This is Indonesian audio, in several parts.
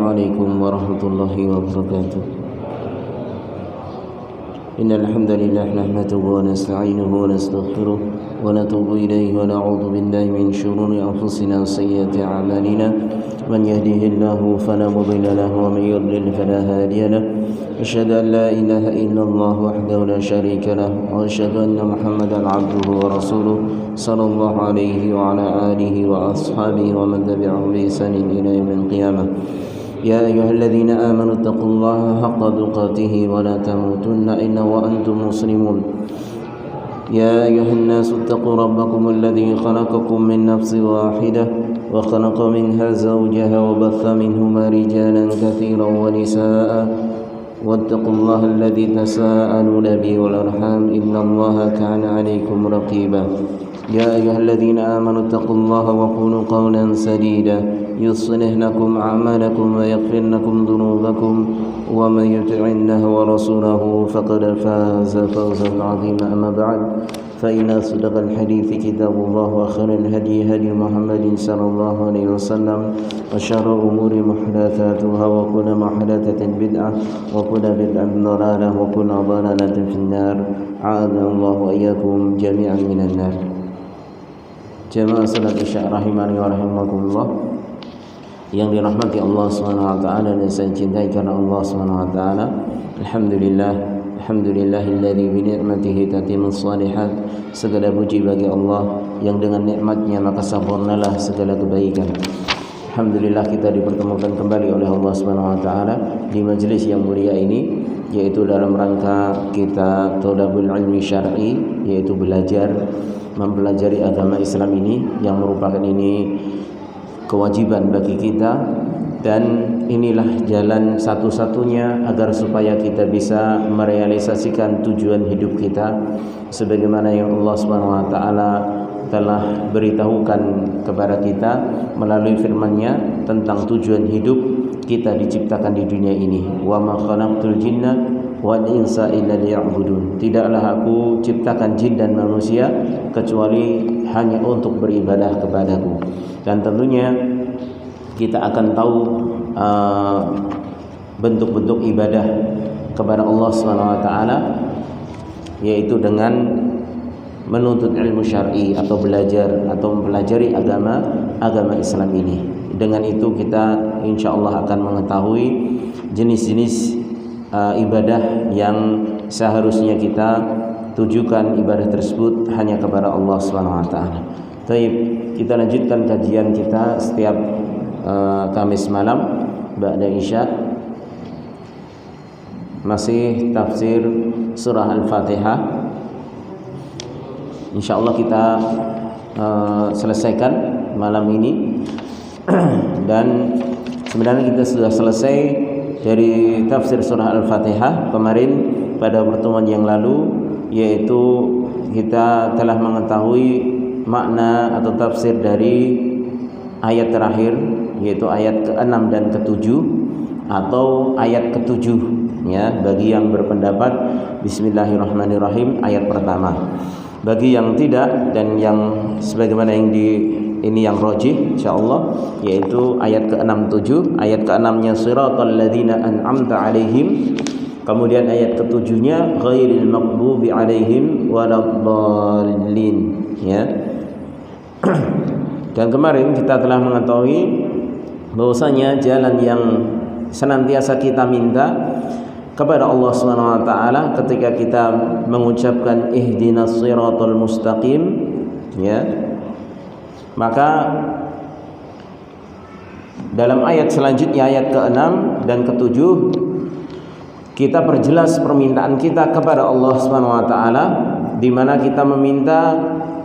عليكم ورحمة الله وبركاته. إن الحمد لله نحمده ونستعينه ونستغفره ونتوب إليه ونعوذ بالله من شرور أنفسنا وسيئات أعمالنا. من يهده الله فلا مضل له ومن يضلل فلا هادي له. أشهد أن لا إله إلا الله وحده لا شريك له وأشهد أن محمدا عبده ورسوله صلى الله عليه وعلى آله وأصحابه ومن تبعهم بإحسان إلى يوم القيامة. يا أيها الذين آمنوا اتقوا الله حق تقاته ولا تموتن إلا وأنتم مسلمون. يا أيها الناس اتقوا ربكم الذي خلقكم من نفس واحدة وخلق منها زوجها وبث منهما رجالا كثيرا ونساء واتقوا الله الذي تساءلون به والأرحام إن الله كان عليكم رقيبا. يا أيها الذين آمنوا اتقوا الله وقولوا قولا سديدا يصلح لكم أعمالكم ويغفر لكم ذنوبكم ومن يطع الله ورسوله فقد فاز فوزا عظيما. أما بعد فإن أصدق الحديث كتاب الله وخير الهدي هدي محمد صلى الله عليه وسلم وشر الأمور محدثاتها وكل محدثة بدعة وكل بدعة ضلالة وكل ضلالة في النار. أعاذنا الله وإياكم جميعا من النار. Jamaah salat Isya rahimani wa rahimakumullah yang dirahmati Allah Subhanahu wa taala dan saya cintai karena Allah Subhanahu wa taala. Alhamdulillahilladzi bi ni'matihi tatimmus shalihat. Segala puji bagi Allah yang dengan nikmatnya maka sempurnalah segala kebaikan. Alhamdulillah kita dipertemukan kembali oleh Allah Subhanahu wa taala di majelis yang mulia ini, yaitu dalam rangka kita thalabul ilmi syar'i, yaitu mempelajari agama Islam ini yang merupakan ini kewajiban bagi kita, dan inilah jalan satu-satunya agar supaya kita bisa merealisasikan tujuan hidup kita sebagaimana yang Allah Subhanahu wa taala telah beritahukan kepada kita melalui firman-Nya tentang tujuan hidup kita diciptakan di dunia ini. Wa ma khalaqtul jinna wal insa illa liya'budun. Tidaklah aku ciptakan jin dan manusia kecuali hanya untuk beribadah kepadaku. Dan tentunya kita akan tahu bentuk-bentuk ibadah kepada Allah Subhanahu wa taala, yaitu dengan menuntut ilmu syar'i atau belajar atau mempelajari agama Islam ini. Dengan itu kita insyaallah akan mengetahui jenis-jenis ibadah yang seharusnya kita tujukan ibadah tersebut hanya kepada Allah Subhanahu wa taala. Baik, kita lanjutkan kajian kita setiap Kamis malam ba'da Isya. Masih tafsir surah Al-Fatihah. Insyaallah kita selesaikan malam ini. Dan sebenarnya kita sudah selesai dari tafsir surah Al-Fatihah kemarin pada pertemuan yang lalu, yaitu kita telah mengetahui makna atau tafsir dari ayat terakhir, yaitu ayat ke-6 dan ke-7 atau ayat ke-7 ya, bagi yang berpendapat bismillahirrahmanirrahim ayat pertama. Bagi yang tidak dan yang sebagaimana yang ini yang rajih insyaallah, yaitu ayat ke-6 7. Ayat ke-6-nya siratal ladzina an'amta 'alaihim. Kemudian ayat ke-7-nya ghairil maghdubi 'alaihim waladdallin ya. Dan kemarin kita telah mengetahui bahwasanya jalan yang senantiasa kita minta kepada Allah Subhanahu wa taala ketika kita mengucapkan ihdinas siratal mustaqim ya, maka dalam ayat selanjutnya ayat ke-6 dan ke-7 kita perjelas permintaan kita kepada Allah Subhanahu wa taala, di mana kita meminta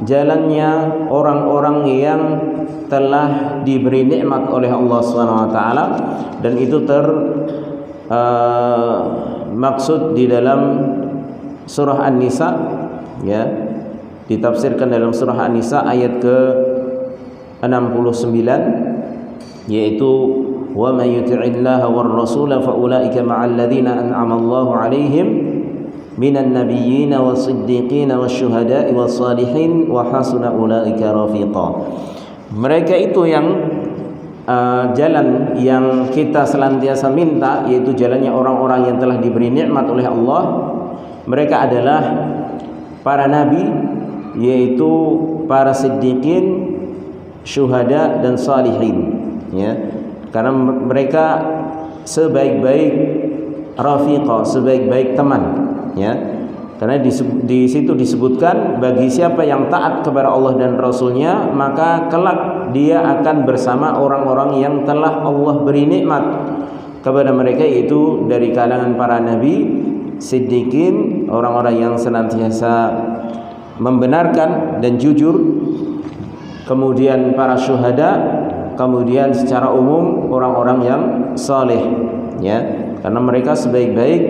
jalannya orang-orang yang telah diberi nikmat oleh Allah Subhanahu wa taala, dan itu maksud di dalam surah An-Nisa ya, ditafsirkan dalam surah An-Nisa ayat ke-69, yaitu wa may yuti'illaha war rasula fa ulaika ma'al ladzina an'ama Allahu 'alaihim minan nabiyyin was-siddiqin wasyuhada'i was-salihin wa hasuna ulaika rafiqa. Mereka itu yang jalan yang kita senantiasa minta, yaitu jalannya orang-orang yang telah diberi nikmat oleh Allah. Mereka adalah para nabi, yaitu para siddiqin, syuhada dan salihin, ya. Karena mereka sebaik-baik rafiqah, sebaik-baik teman, ya. Karena di situ disebutkan bagi siapa yang taat kepada Allah dan Rasulnya, maka kelak dia akan bersama orang-orang yang telah Allah beri nikmat kepada mereka, yaitu dari kalangan para nabi, siddiqin, orang-orang yang senantiasa membenarkan dan jujur, kemudian para syuhada, kemudian secara umum orang-orang yang saleh, ya. Karena mereka sebaik-baik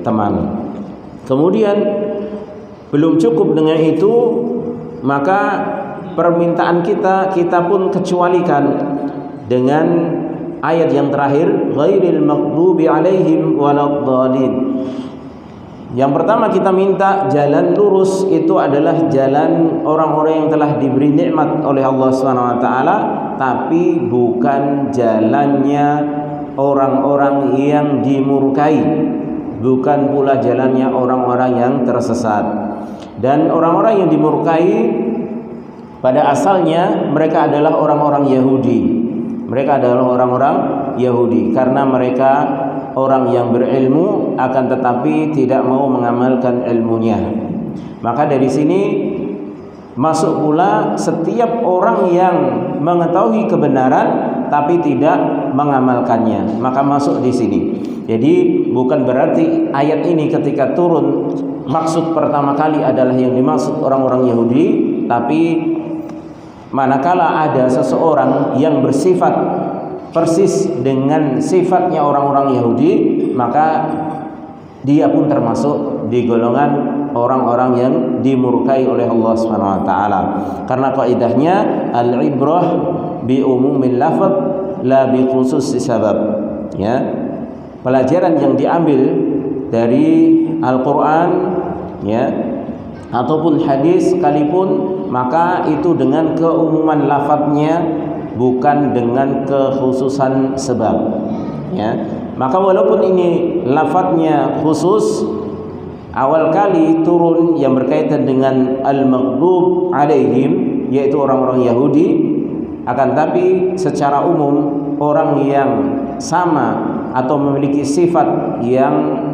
teman. Kemudian belum cukup dengan itu, maka permintaan kita pun kecualikan dengan ayat yang terakhir, ghairil maghdubi alaihim waladdallin. Yang pertama kita minta jalan lurus, itu adalah jalan orang-orang yang telah diberi nikmat oleh Allah Subhanahu wa taala, tapi bukan jalannya orang-orang yang dimurkai, bukan pula jalannya orang-orang yang tersesat. Dan orang-orang yang dimurkai pada asalnya mereka adalah orang-orang Yahudi. Mereka adalah orang-orang Yahudi karena mereka orang yang berilmu, akan tetapi tidak mau mengamalkan ilmunya. Maka dari sini masuk pula setiap orang yang mengetahui kebenaran tapi tidak mengamalkannya, maka masuk di sini. Jadi bukan berarti ayat ini ketika turun maksud pertama kali adalah yang dimaksud orang-orang Yahudi, tapi manakala ada seseorang yang bersifat persis dengan sifatnya orang-orang Yahudi, maka dia pun termasuk di golongan orang-orang yang dimurkai oleh Allah Subhanahu wa taala. Karena kaidahnya al-ibrah bi umumil lafaz la bi khususi sabab, ya. Pelajaran yang diambil dari Al-Qur'an, ya, ataupun hadis sekalipun, maka itu dengan keumuman lafadznya, bukan dengan kekhususan sebab, ya. Maka walaupun ini lafadznya khusus, awal kali turun yang berkaitan dengan al-maghdub alaihim, yaitu orang-orang Yahudi, akan tapi secara umum orang yang sama atau memiliki sifat yang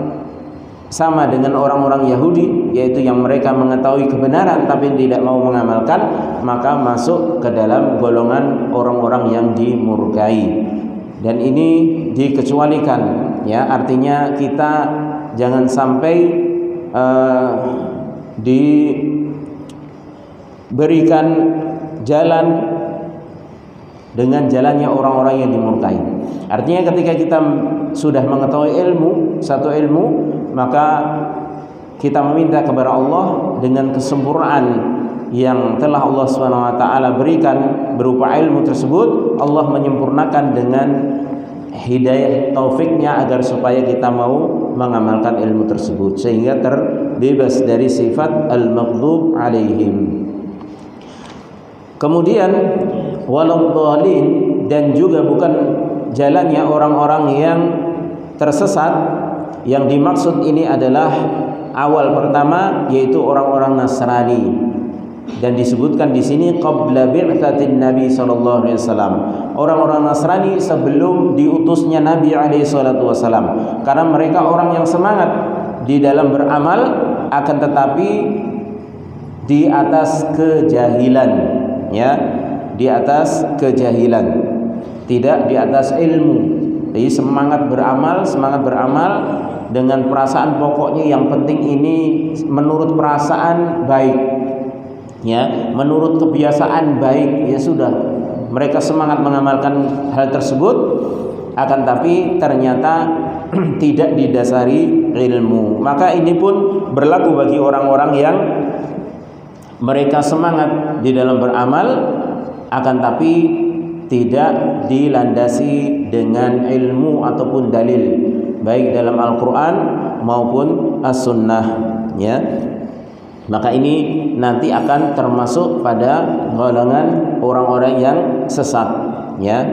sama dengan orang-orang Yahudi, yaitu yang mereka mengetahui kebenaran tapi tidak mau mengamalkan, maka masuk ke dalam golongan orang-orang yang dimurkai. Dan ini dikecualikan, ya, artinya kita jangan sampai diberikan jalan dengan jalannya orang-orang yang dimurkai. Artinya ketika kita sudah mengetahui satu ilmu, maka kita meminta kepada Allah dengan kesempurnaan yang telah Allah Subhanahu wa taala berikan berupa ilmu tersebut. Allah menyempurnakan dengan hidayah taufiknya agar supaya kita mau mengamalkan ilmu tersebut sehingga terbebas dari sifat al-maghdub alaihim. Kemudian waladhdallin, dan juga bukan jalannya orang-orang yang tersesat. Yang dimaksud ini adalah awal pertama, yaitu orang-orang Nasrani, dan disebutkan di sini qabla bi'tsatin Nabi sallallahu alaihi wasallam, orang-orang Nasrani sebelum diutusnya Nabi alaihi salatu wasallam, karena mereka orang yang semangat di dalam beramal, akan tetapi di atas kejahilan, ya, di atas kejahilan, tidak di atas ilmu. Jadi semangat beramal dengan perasaan pokoknya yang penting ini menurut perasaan baik, ya, menurut kebiasaan baik, ya sudah, mereka semangat mengamalkan hal tersebut, akan tapi ternyata tidak didasari ilmu. Maka ini pun berlaku bagi orang-orang yang mereka semangat di dalam beramal, akan tapi tidak dilandasi dengan ilmu ataupun dalil, baik dalam Al-Quran maupun As-Sunnah, ya. Maka ini nanti akan termasuk pada golongan orang-orang yang sesat, ya.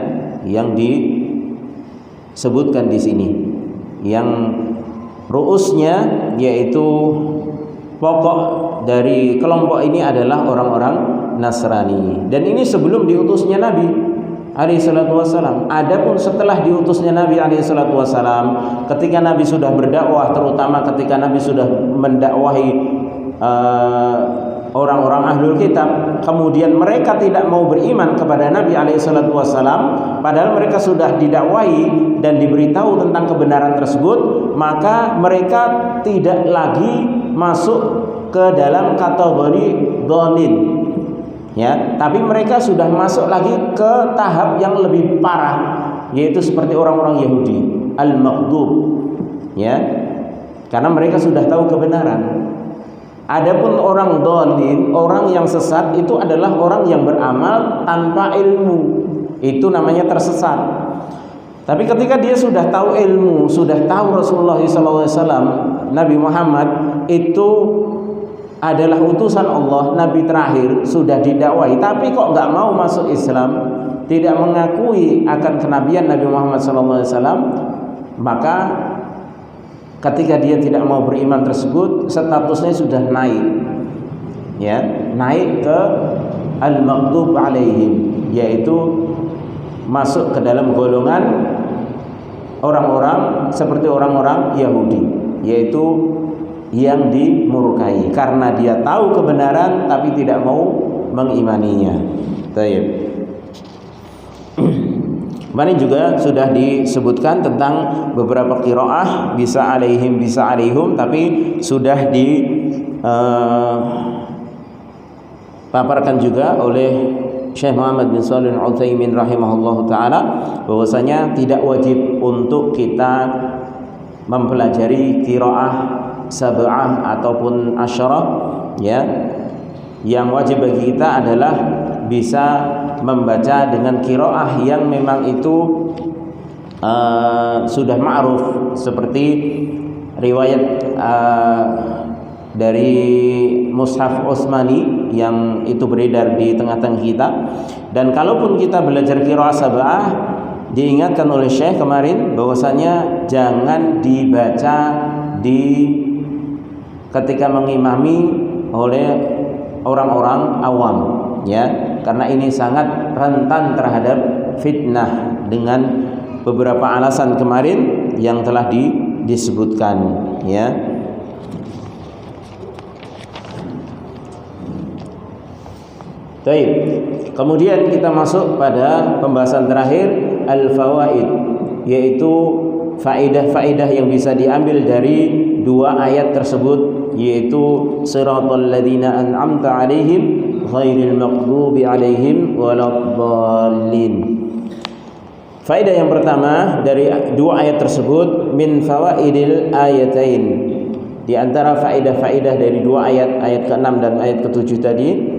yang disebutkan di sini. Yang ru'usnya yaitu pokok dari kelompok ini adalah orang-orang Nasrani. Dan ini sebelum diutusnya Nabi alaihi salatu wasalam. Adapun setelah diutusnya Nabi alaihi salatu wasalam, ketika Nabi sudah berdakwah, terutama ketika Nabi sudah mendakwahi orang-orang ahlul kitab, kemudian mereka tidak mau beriman kepada Nabi alaihi salatu wasalam, padahal mereka sudah didakwahi dan diberitahu tentang kebenaran tersebut, maka mereka tidak lagi masuk ke dalam kategori dhalin, ya, tapi mereka sudah masuk lagi ke tahap yang lebih parah, yaitu seperti orang-orang Yahudi al-maghdub, ya, karena mereka sudah tahu kebenaran. Adapun orang dhalin, orang yang sesat, itu adalah orang yang beramal tanpa ilmu, itu namanya tersesat. Tapi ketika dia sudah tahu ilmu, sudah tahu Rasulullah SAW, Nabi Muhammad itu adalah utusan Allah, Nabi terakhir, sudah didakwai, tapi kok nggak mau masuk Islam, tidak mengakui akan kenabian Nabi Muhammad SAW, maka ketika dia tidak mau beriman tersebut, statusnya sudah naik, ya, naik ke al-maghdub alaihim, yaitu masuk ke dalam golongan orang-orang seperti orang-orang Yahudi, yaitu yang dimurkai karena dia tahu kebenaran tapi tidak mau mengimaninya. Baik. Kemarin juga sudah disebutkan tentang beberapa qiraah, bisa alaihim, bisa alaihum, tapi sudah dipaparkan juga oleh Syekh Muhammad bin Shalih Al-Utsaimin rahimahullahu taala, bahwasanya tidak wajib untuk kita mempelajari qiraah sab'ah ataupun asyarah, ya. Yang wajib bagi kita adalah bisa membaca dengan qiraah yang memang itu sudah ma'ruf, seperti riwayat dari Mushaf Utsmani yang itu beredar di tengah-tengah kita. Dan kalaupun kita belajar qiraah sab'ah, diingatkan oleh Syekh kemarin bahwasanya jangan dibaca ketika mengimami oleh orang-orang awam, ya, karena ini sangat rentan terhadap fitnah dengan beberapa alasan kemarin yang telah disebutkan, ya. Baik. Kemudian kita masuk pada pembahasan terakhir, al-fawaid, yaitu faedah-faedah yang bisa diambil dari dua ayat tersebut, yaitu siratal ladzina an'amta 'alaihim ghairil maghdubi 'alaihim waladdallin. Faedah yang pertama dari dua ayat tersebut, min fawaidil ayatain, di antara faedah-faedah dari dua ayat, ayat ke-6 dan ayat ke-7 tadi,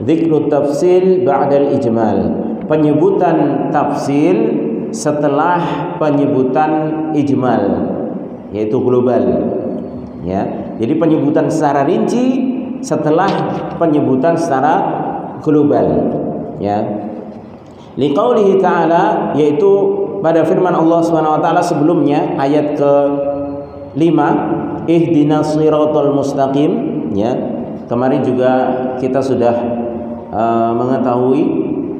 dzikru tafsil ba'dal ijmal, penyebutan tafsil setelah penyebutan ijmal, yaitu global, ya. Jadi penyebutan secara rinci setelah penyebutan secara global, ya. Liqaulihi ta'ala, yaitu pada firman Allah Subhanahu wa taala sebelumnya, ayat ke-5, ihdinas siratal mustaqim, ya. Kemarin juga kita sudah mengetahui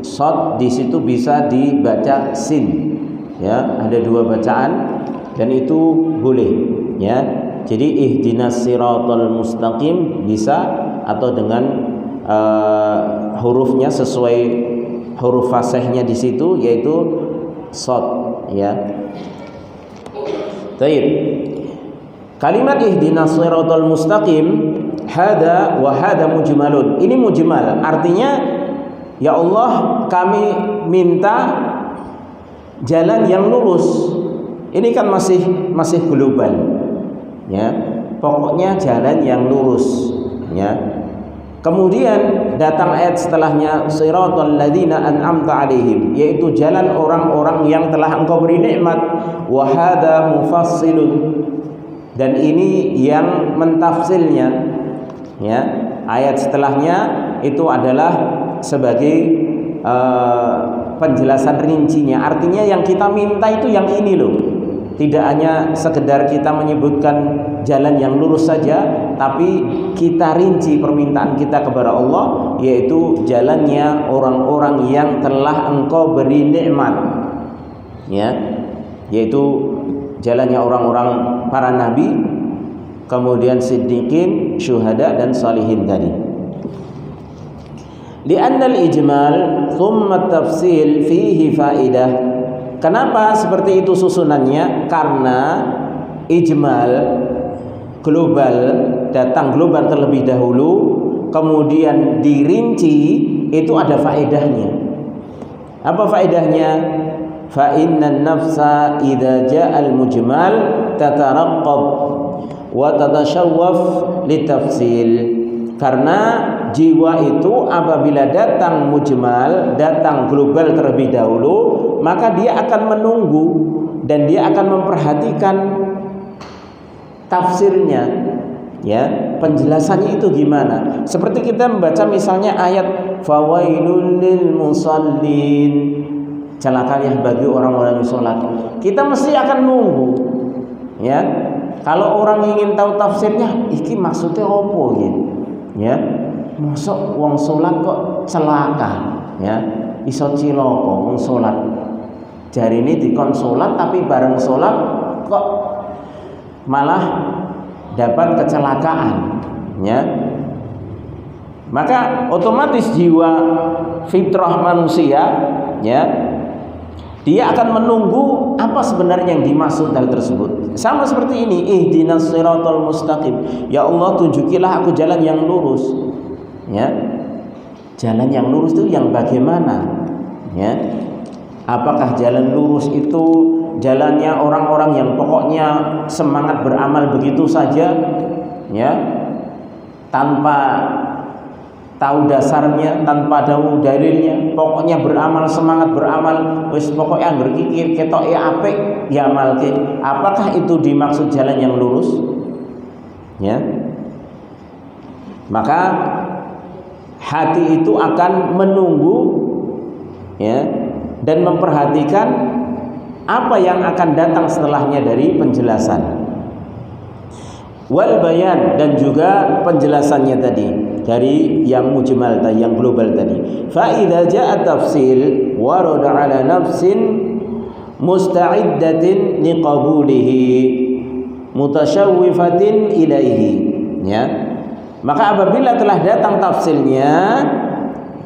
shad di situ bisa dibaca sin, ya, ada dua bacaan dan itu boleh, ya. Jadi ihdinas siratal mustaqim bisa, atau dengan hurufnya sesuai huruf fasihnya di situ, yaitu shad, ya. Baik. Kalimat ihdinas siratal mustaqim, hada wa hada mujmalun, ini mujmal, artinya ya Allah, kami minta jalan yang lurus. Ini kan masih global, ya. Pokoknya jalan yang lurus, ya. Kemudian datang ayat setelahnya, siratal ladzina an'amta 'alaihim, yaitu jalan orang-orang yang telah Engkau beri nikmat. Wa hadza mufassilun, dan ini yang mentafsilnya, ya. Ayat setelahnya itu adalah sebagai penjelasan rincinya. Artinya yang kita minta itu yang ini loh. Tidak hanya sekedar kita menyebutkan jalan yang lurus saja, tapi kita rinci permintaan kita kepada Allah, yaitu jalannya orang-orang yang telah Engkau beri nikmat, ya, yaitu jalannya orang-orang para nabi, kemudian siddiqin, syuhada dan salihin tadi. Li'anna al-ijmal thumma tafsil fihi faidah. Kenapa seperti itu susunannya? Karena ijmal global, datang global terlebih dahulu, kemudian dirinci, itu ada faedahnya. Apa faedahnya? Fa innan nafsa idza ja'al mujmal tataraqqab wa tatashawwaf litafsil. Karena jiwa itu apabila datang mujmal, datang global terlebih dahulu, maka dia akan menunggu dan dia akan memperhatikan tafsirnya, ya, penjelasannya itu gimana. Seperti kita membaca misalnya ayat fawailul lil musallin, celakalah bagi orang-orang yang sholat. Kita mesti akan nunggu, ya. Kalau orang ingin tahu tafsirnya, iki maksudnya apa gitu, ya. Masuk wong sholat kok celaka, ya, iso cilaka wong sholat. Jari ini dikon sholat tapi bareng sholat kok malah dapat kecelakaan, ya. Maka otomatis jiwa fitrah manusia, ya, dia akan menunggu apa sebenarnya yang dimaksud hal tersebut. Sama seperti ini, ihdinas siratal mustaqim, ya Allah tunjukilah aku jalan yang lurus, ya. Jalan yang lurus itu yang bagaimana, ya? Apakah jalan lurus itu jalannya orang-orang yang pokoknya semangat beramal begitu saja, ya, tanpa tahu dasarnya, tanpa tahu dalilnya, pokoknya beramal, semangat beramal, wis pokoknya anggar kikir ketoke apik ya amalke. Apakah itu dimaksud jalan yang lurus? Ya. Maka hati itu akan menunggu, ya, dan memperhatikan apa yang akan datang setelahnya dari penjelasan. Wal bayan, dan juga penjelasannya tadi dari yang mujmal tadi, yang global tadi. Fa idza jaa tafsil warada ala nafsin musta'iddatin liqabulihi mutasyawwifatin ilaihi, ya. Maka apabila telah datang tafsilnya,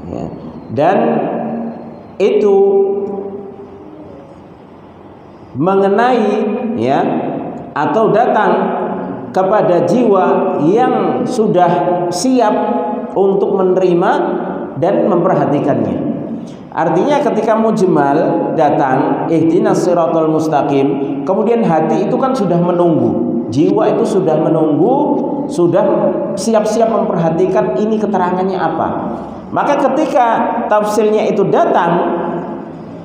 ya, dan itu mengenai, ya, atau datang kepada jiwa yang sudah siap untuk menerima dan memperhatikannya. Artinya ketika mujmal datang, ihdinas siratal mustaqim, kemudian hati itu kan sudah menunggu, jiwa itu sudah menunggu, sudah siap-siap memperhatikan ini keterangannya apa. Maka ketika tafsirnya itu datang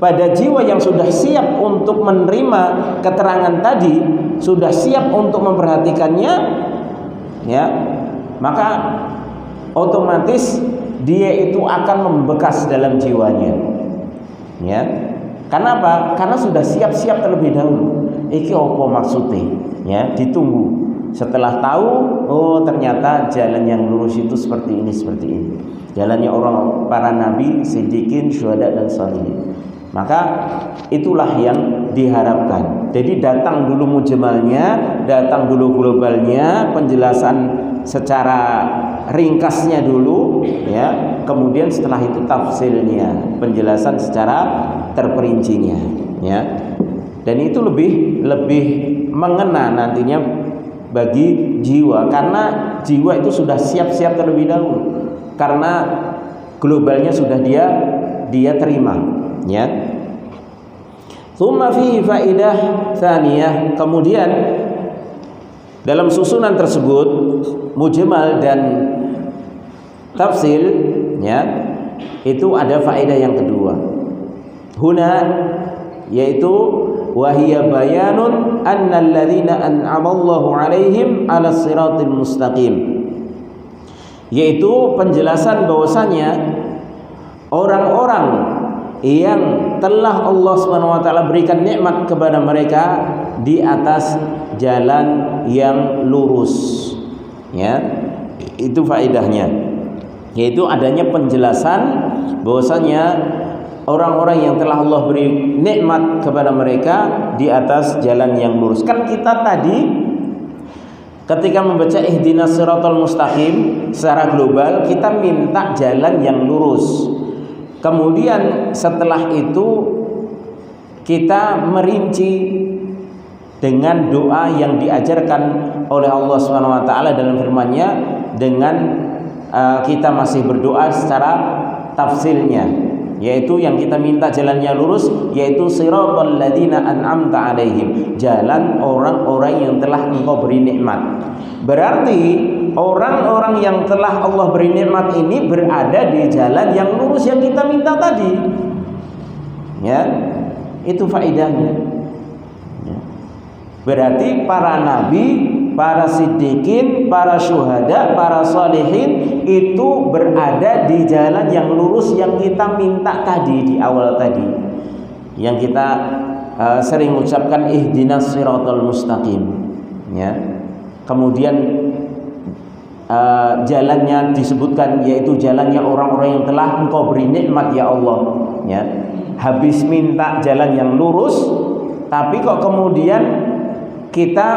pada jiwa yang sudah siap untuk menerima keterangan tadi, sudah siap untuk memperhatikannya, ya, maka otomatis dia itu akan membekas dalam jiwanya, ya. Kenapa? Karena sudah siap-siap terlebih dahulu. Iki apa maksudnya? Ya, ditunggu. Setelah tahu, oh ternyata jalan yang lurus itu seperti ini, seperti ini. Jalannya orang para nabi, siddiqin, syuhada dan sholihin. Maka itulah yang diharapkan. Jadi datang dulu mujmalnya, datang dulu globalnya, penjelasan secara ringkasnya dulu, ya. Kemudian setelah itu tafsirnya, penjelasan secara terperincinya, ya. Dan itu lebih mengena nantinya bagi jiwa, karena jiwa itu sudah siap-siap terlebih dahulu, karena globalnya sudah dia terima, ya. Tsumma fihi faidah tsaniyah, kemudian dalam susunan tersebut mujmal dan tafsil, ya, itu ada faedah yang kedua. Huna, yaitu wahiyya bayanun annal ladzina an'amallahu 'alaihim 'alas siratil mustaqim, yaitu penjelasan bahwasanya orang-orang yang telah Allah Subhanahu wa taala berikan nikmat kepada mereka di atas jalan yang lurus. Ya, itu faedahnya, yaitu adanya penjelasan bahwasanya orang-orang yang telah Allah beri nikmat kepada mereka di atas jalan yang lurus. Kan kita tadi ketika membaca ihdinas siratal mustaqim secara global, kita minta jalan yang lurus. Kemudian setelah itu kita merinci dengan doa yang diajarkan oleh Allah Subhanahu wa taala dalam firman-Nya, dengan kita masih berdoa secara tafsilnya, yaitu yang kita minta jalannya lurus, yaitu siratal ladzina an'amta alaihim, jalan orang-orang yang telah Engkau beri nikmat. Berarti orang-orang yang telah Allah beri nikmat ini berada di jalan yang lurus yang kita minta tadi. Ya, itu faedahnya. Ya. Berarti para nabi, para siddiqin, para syuhada, para salihin itu berada di jalan yang lurus yang kita minta tadi di awal tadi, yang kita sering ucapkan ihdinas siratal mustaqim. Ya. Kemudian jalannya disebutkan, yaitu jalannya orang-orang yang telah Engkau beri nikmat ya Allah. Ya. Habis minta jalan yang lurus, tapi kok kemudian kita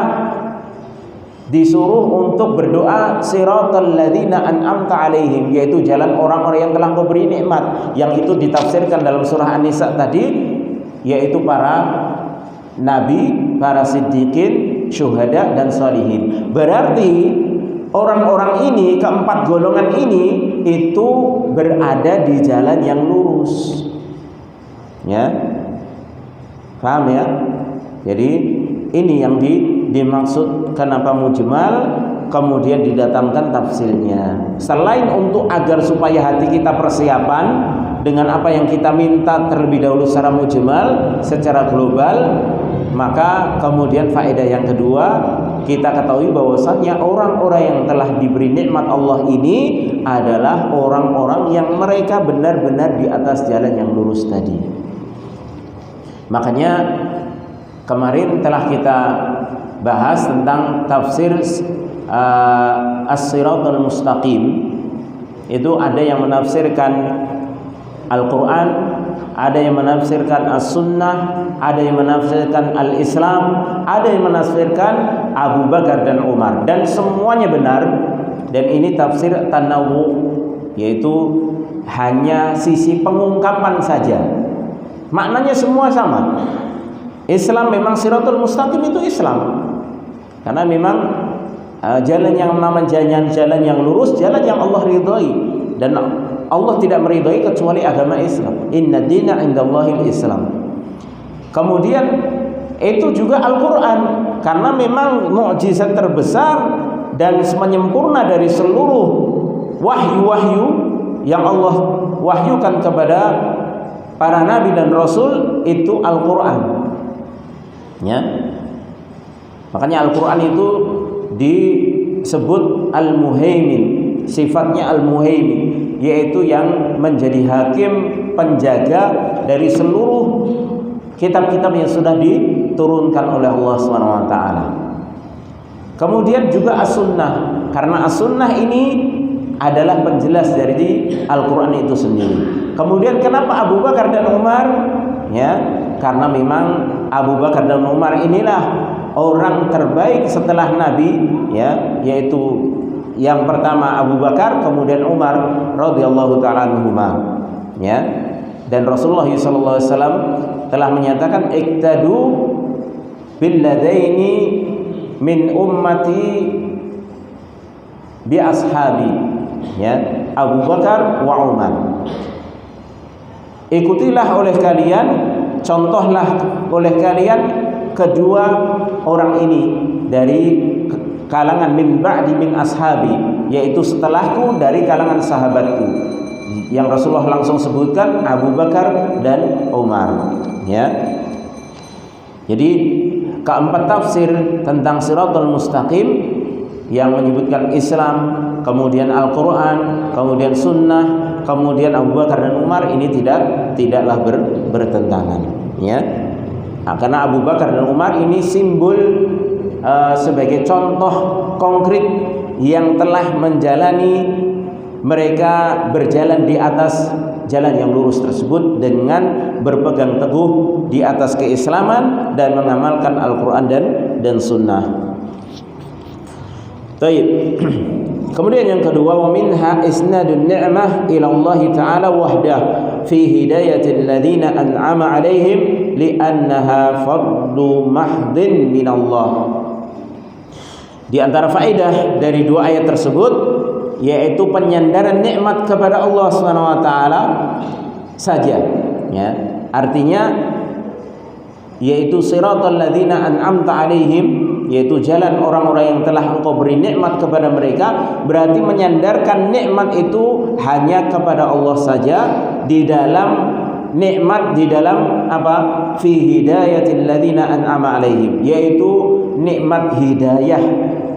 disuruh untuk berdoa siratal ladzina an'amta alaihim, yaitu jalan orang-orang yang telah Engkau beri nikmat, yang itu ditafsirkan dalam surah An-Nisa tadi, yaitu para nabi, para siddiqin, syuhada dan sholihin. Berarti orang-orang ini, keempat golongan ini itu berada di jalan yang lurus. Ya, paham ya? Jadi ini yang dimaksud kenapa mujmal kemudian didatangkan tafsirnya. Selain untuk agar supaya hati kita persiapan dengan apa yang kita minta terlebih dahulu secara mujmal, secara global, maka kemudian faedah yang kedua, kita ketahui bahwasannya orang-orang yang telah diberi nikmat Allah ini adalah orang-orang yang mereka benar-benar di atas jalan yang lurus tadi. Makanya kemarin telah kita bahas tentang tafsir as-siratal mustaqim. Itu ada yang menafsirkan Al-Quran, ada yang menafsirkan As-Sunnah, ada yang menafsirkan Al-Islam, ada yang menafsirkan Abu Bakar dan Umar, dan semuanya benar. Dan ini tafsir tanawu, yaitu hanya sisi pengungkapan saja, maknanya semua sama. Islam memang siratul mustaqim itu Islam, karena memang jalan yang namanya jalan yang lurus, jalan yang Allah ridhai, dan Allah tidak meridhai kecuali agama Islam. Inna dina indallahil Islam. Kemudian itu juga Al-Quran, karena memang mukjizat terbesar dan menyempurna dari seluruh wahyu-wahyu yang Allah wahyukan kepada para nabi dan rasul itu Al-Quran. Ya. Makanya Al-Quran itu disebut Al-Muhaimin, sifatnya Al-Muhaimin, yaitu yang menjadi hakim, penjaga dari seluruh kitab-kitab yang sudah diturunkan oleh Allah SWT. Kemudian juga As-Sunnah, karena As-Sunnah ini adalah penjelas dari Al-Quran itu sendiri. Kemudian kenapa Abu Bakar dan Umar? Ya, karena memang Abu Bakar dan Umar inilah orang terbaik setelah Nabi, ya, yaitu yang pertama Abu Bakar, kemudian Umar radhiyallahu ta'ala anhuma, ya. Dan Rasulullah SAW telah menyatakan iktadu bil ladaini min ummati bi ashabi, ya, Abu Bakar wa Umar. Ikutilah oleh kalian, contohlah oleh kalian kedua orang ini dari kalangan min ba'di min ashabi, yaitu setelahku dari kalangan sahabatku. Yang Rasulullah langsung sebutkan Abu Bakar dan Umar, ya. Jadi keempat tafsir tentang siratal mustaqim yang menyebutkan Islam, kemudian Al-Quran, kemudian Sunnah, kemudian Abu Bakar dan Umar, ini tidaklah bertentangan, ya. Nah, karena Abu Bakar dan Umar ini simbol sebagai contoh konkret yang telah menjalani, mereka berjalan di atas jalan yang lurus tersebut dengan berpegang teguh di atas keislaman dan mengamalkan Al-Quran dan Sunnah. Baik. Kemudian yang kedua, wa minha isnadun ni'mah ila Allah Ta'ala wahdah fi hidayatil ladzina an'ama 'alaihim li'annaha fadlu mahdin min Allah. Di antara faedah dari dua ayat tersebut yaitu penyandaran nikmat kepada Allah Subhanahu wa taala saja, ya. Artinya yaitu siratal ladzina an'amta 'alaihim, yaitu jalan orang-orang yang telah Engkau beri nikmat kepada mereka. Berarti menyandarkan nikmat itu hanya kepada Allah saja, di dalam nikmat, di dalam apa? Fi hidayatil ladzina an'ama 'alaihim, yaitu nikmat hidayah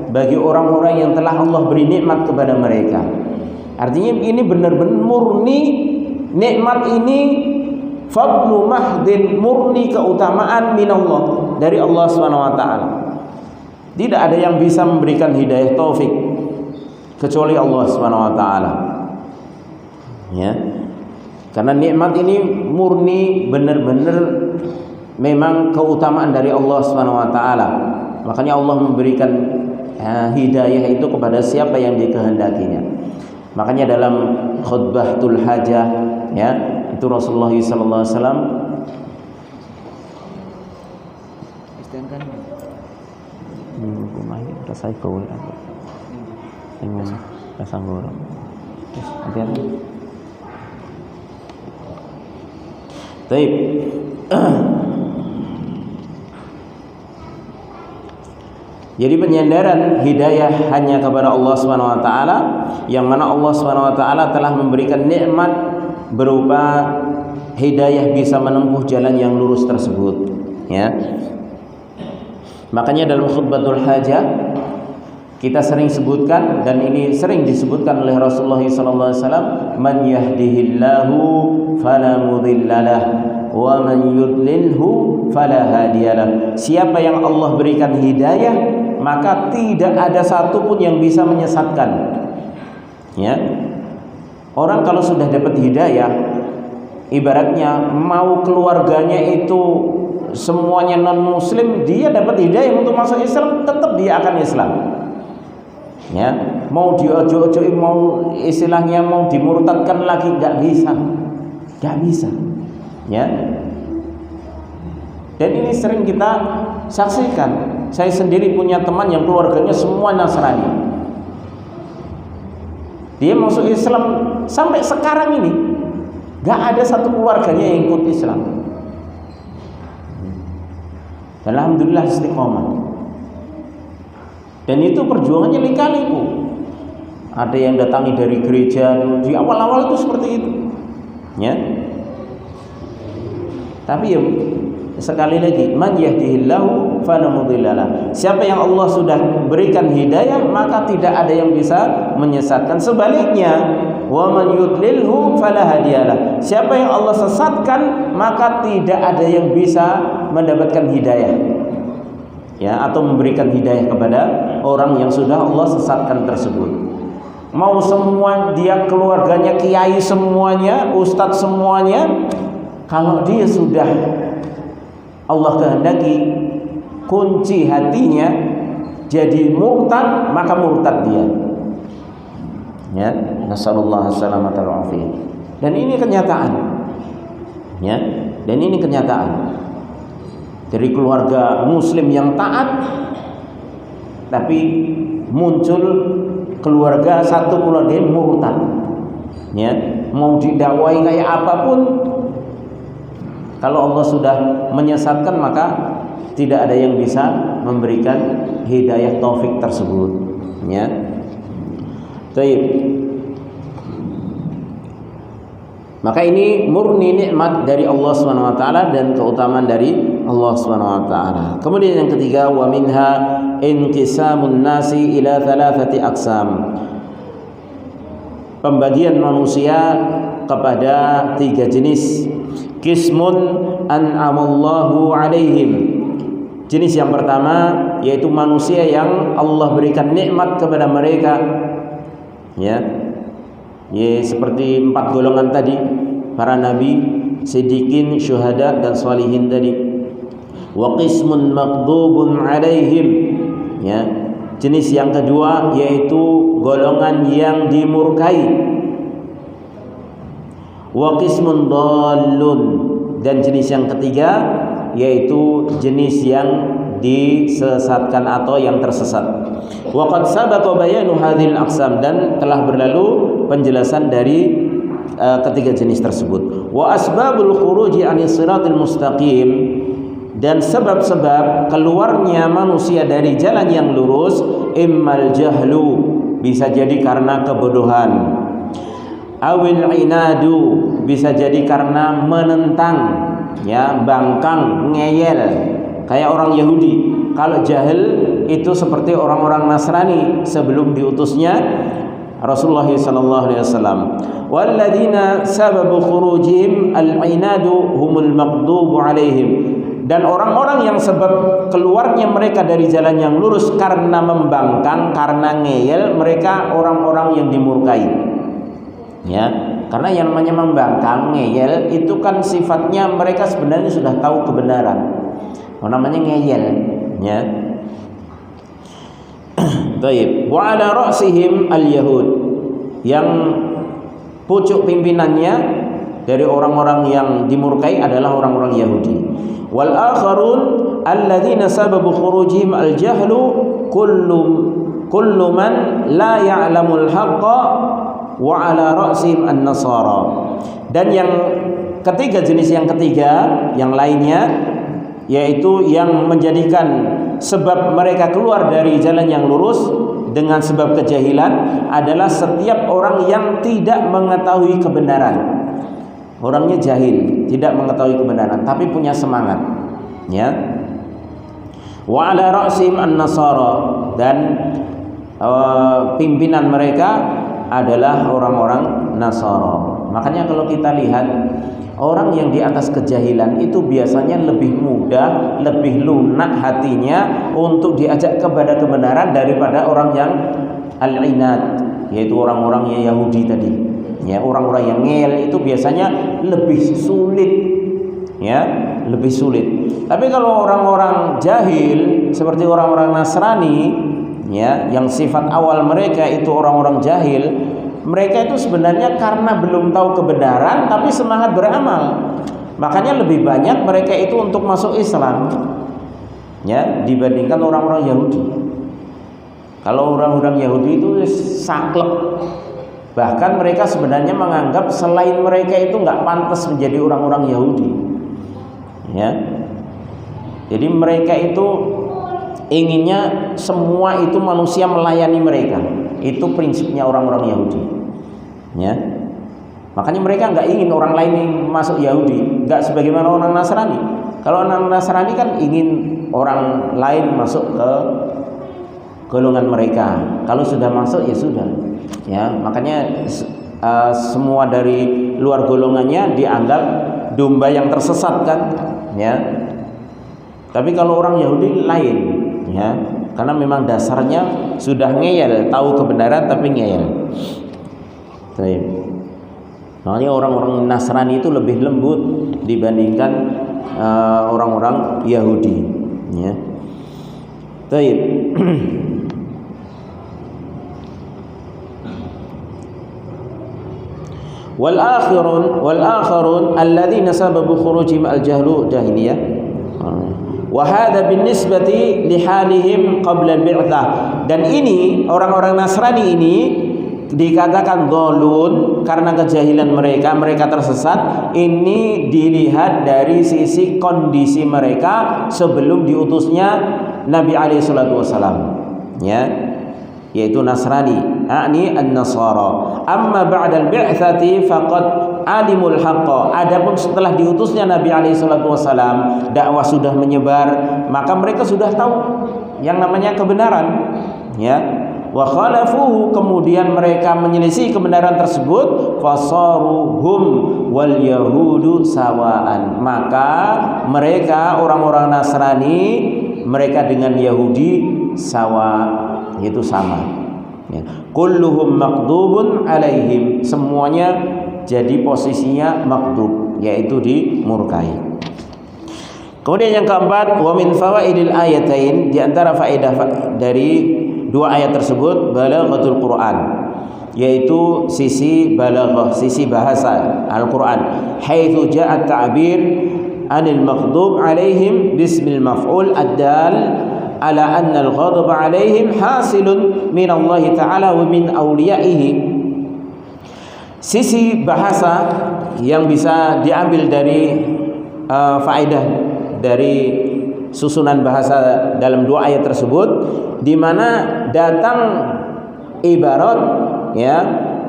bagi orang-orang yang telah Allah beri nikmat kepada mereka. Artinya ini benar-benar murni nikmat ini, fadlu mahdin, murni keutamaan minallah, dari Allah Subhanahu wa taala. Tidak ada yang bisa memberikan hidayah taufik kecuali Allah Subhanahu wa taala. Ya. Karena nikmat ini murni benar-benar memang keutamaan dari Allah Subhanahu wa taala. Makanya Allah memberikan hidayah itu kepada siapa yang dikehendakinya. Makanya dalam khutbatul hajah, ya, itu Rasulullah sallallahu alaihi wasallam istiankan rumah rasai kowe aku. Ingin rasa ngoro. Terus hati-hati. Baik. Jadi penyandaran hidayah hanya kepada Allah Subhanahu wa taala, yang mana Allah Subhanahu wa taala telah memberikan nikmat berupa hidayah bisa menempuh jalan yang lurus tersebut, ya. Makanya dalam khutbatul hajah kita sering sebutkan, dan ini sering disebutkan oleh Rasulullah sallallahu alaihi wasallam, man yahdihillahu fala mudhillalah wa man yudlilhu fala hadiyalah. Siapa yang Allah berikan hidayah, maka tidak ada satupun yang bisa menyesatkan, ya. Orang kalau sudah dapat hidayah, ibaratnya mau keluarganya itu semuanya non muslim, dia dapat hidayah untuk masuk Islam, tetap dia akan Islam, ya. Mau diojo-ojoin, mau istilahnya mau dimurtadkan lagi, nggak bisa, ya. Dan ini sering kita saksikan. Saya sendiri punya teman yang keluarganya semua Nasrani. Dia masuk Islam sampai sekarang ini, nggak ada satu keluarganya yang ikut Islam. Dan alhamdulillah istiqomah. Dan itu perjuangannya lika-liku. Ada yang datangi dari gereja di awal-awal itu seperti itu, ya. Tapi ya sekali lagi, man yahdihillahu fala mudhillalah. Siapa yang Allah sudah berikan hidayah, maka tidak ada yang bisa menyesatkan. Sebaliknya, wa man yudlilhu fala hadiyalah. Siapa yang Allah sesatkan, maka tidak ada yang bisa mendapatkan hidayah, ya, atau memberikan hidayah kepada orang yang sudah Allah sesatkan tersebut. Mau semua dia keluarganya kiai semuanya, ustadz semuanya, kalau dia sudah Allah kehendaki kunci hatinya jadi murtad, maka murtad dia, ya. Nasallallahu salamata wal afiyah. Dan ini kenyataan, ya. Dan ini kenyataan dari keluarga muslim yang taat, tapi muncul keluarga, satu keluarga yang murtad, ya. Mau didakwai kayak apapun, kalau Allah sudah menyesatkan, maka tidak ada yang bisa memberikan hidayah taufik tersebut, ya. Baik. Maka ini murni nikmat dari Allah Subhanahu wa taala dan keutamaan dari Allah Subhanahu wa taala. Kemudian yang ketiga, wa minha inqisamun nasi ila thalathati aqsam. pembagian manusia kepada 3 jenis. Qismun an'amallahu alaihim. Jenis yang pertama yaitu manusia yang Allah berikan nikmat kepada mereka, ya seperti 4 golongan tadi, para nabi, siddiqin, syuhada dan sholihin tadi. Wa qismun maghdubun alaihim, ya jenis yang kedua yaitu golongan yang dimurkai. Wa qismun dhallun, dan jenis yang ketiga yaitu jenis yang disesatkan atau yang tersesat. Wa qad sabaqa bayanu hadhil aqsam, dan telah berlalu penjelasan dari ketiga jenis tersebut. Wa asbabul khuruji 'anis siratal mustaqim, dan sebab-sebab keluarnya manusia dari jalan yang lurus, immal jahlu, bisa jadi karena kebodohan, awil inadu, bisa jadi karena menentang, ya bangkang, ngeyel, kayak orang Yahudi. Kalau jahil itu seperti orang-orang Nasrani sebelum diutusnya Rasulullah sallallahu alaihi wasallam. Walladzina sababu khurujihim al-inadu humul maghdubu alaihim, dan orang-orang yang sebab keluarnya mereka dari jalan yang lurus karena membangkang, karena ngeyel, mereka orang-orang yang dimurkai. Ya, karena yang namanya membangkang, ngeyel itu kan sifatnya mereka sebenarnya sudah tahu kebenaran. Namanya ngeyel, ya. Baik, wa ala ra'sihim al-yahud, yang pucuk pimpinannya dari orang-orang yang dimurkai adalah orang-orang Yahudi. Wal akharun alladzina sababu khurujihim al-jahlu kullu man la ya'lamul haqqa wa ala ra'sihim an-nasara. Dan yang ketiga, jenis yang ketiga, yang lainnya, yaitu yang menjadikan sebab mereka keluar dari jalan yang lurus dengan sebab kejahilan adalah setiap orang yang tidak mengetahui kebenaran. Orangnya jahil, tidak mengetahui kebenaran, tapi punya semangat, ya. Wa ala ra'sim an-nasara, dan pimpinan mereka adalah orang-orang Nasara. Makanya kalau kita lihat orang yang di atas kejahilan itu biasanya lebih mudah, lebih lunak hatinya untuk diajak kepada kebenaran daripada orang yang al-inad, yaitu orang-orang yang Yahudi tadi. Ya, orang-orang yang ngel itu biasanya lebih sulit, ya, lebih sulit. Tapi kalau orang-orang jahil seperti orang-orang Nasrani, ya, yang sifat awal mereka itu orang-orang jahil, mereka itu sebenarnya karena belum tahu kebenaran tapi semangat beramal. Makanya lebih banyak mereka itu untuk masuk Islam, ya, dibandingkan orang-orang Yahudi. Kalau orang-orang Yahudi itu saklek. Bahkan mereka sebenarnya menganggap selain mereka itu nggak pantas menjadi orang-orang Yahudi, ya. Jadi mereka itu inginnya semua itu manusia melayani mereka. Itu prinsipnya orang-orang Yahudi, ya. Makanya mereka nggak ingin orang lain yang masuk Yahudi, nggak sebagaimana orang Nasrani. Kalau orang Nasrani kan ingin orang lain masuk ke golongan mereka. Kalau sudah masuk ya sudah. Ya, makanya semua dari luar golongannya dianggap domba yang tersesat kan, ya. Tapi kalau orang Yahudi lain, ya, karena memang dasarnya sudah ngeyel, tahu kebenaran tapi ngeyel. Baik. Makanya orang-orang Nasrani itu lebih lembut dibandingkan orang-orang Yahudi, ya. Baik. wal akhirun alladzina sababu khurujihim al-jahlu jahiliyah, wa hadha binisbati li halihim qabla al-bi'tsah. Dan ini orang-orang Nasrani ini dikatakan dhalun karena kejahilan mereka tersesat. Ini dilihat dari sisi kondisi mereka sebelum diutusnya Nabi alaihi salatu wasalam, ya, yaitu Nasrani, an-Nasara. Amma ba'dal bi'tsati faqad alimul haqqa. Adapun setelah diutusnya Nabi alaihi salatu wasalam, dakwah sudah menyebar, maka mereka sudah tahu yang namanya kebenaran, ya. wa khalafuhu, kemudian mereka menyelisih kebenaran tersebut, fasaruhum wal yahudu sawaan, maka mereka orang-orang Nasrani, mereka dengan Yahudi sawa, yaitu sama, ya. Kulluhum maqdubun alaihim, semuanya jadi posisinya maqdub, yaitu dimurkai. Kemudian yang keempat, wa min fawaidil ayatain, di antara faedah dari dua ayat tersebut, balaghatul Quran, yaitu sisi balaghah, sisi bahasa Al-Quran, haitsu ja'a ta'bir anil maghdub alaihim bismil maf'ul ad-dal ala anna al-ghadab alaihim hasilun min Allah Ta'ala wa min awliyaihi. Sisi bahasa yang bisa diambil dari faedah dari susunan bahasa dalam dua ayat tersebut, di mana datang ibarat, ya,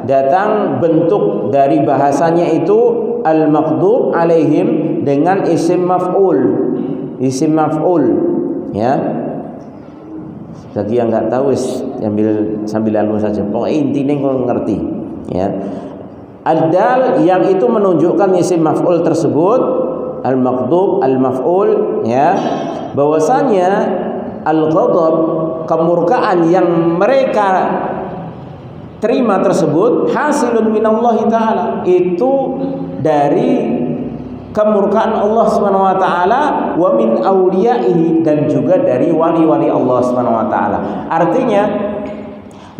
datang bentuk dari bahasanya itu al-maghdub alaihim dengan isim maf'ul, ya. Bagi yang nggak tahu, sambil anu saja, pokoknya intinya kalau ngerti, ya. Ad-dal yang itu menunjukkan isim maf'ul tersebut, al-maghdub, al-maf'ul, ya, bahwasanya al-ghadab, kemurkaan yang mereka terima tersebut, hasilun minallahi ta'ala, itu dari kemurkaan Allah Subhanahu wa taala, wa min awliyaihi, dan juga dari wali-wali Allah Subhanahu wa taala. Artinya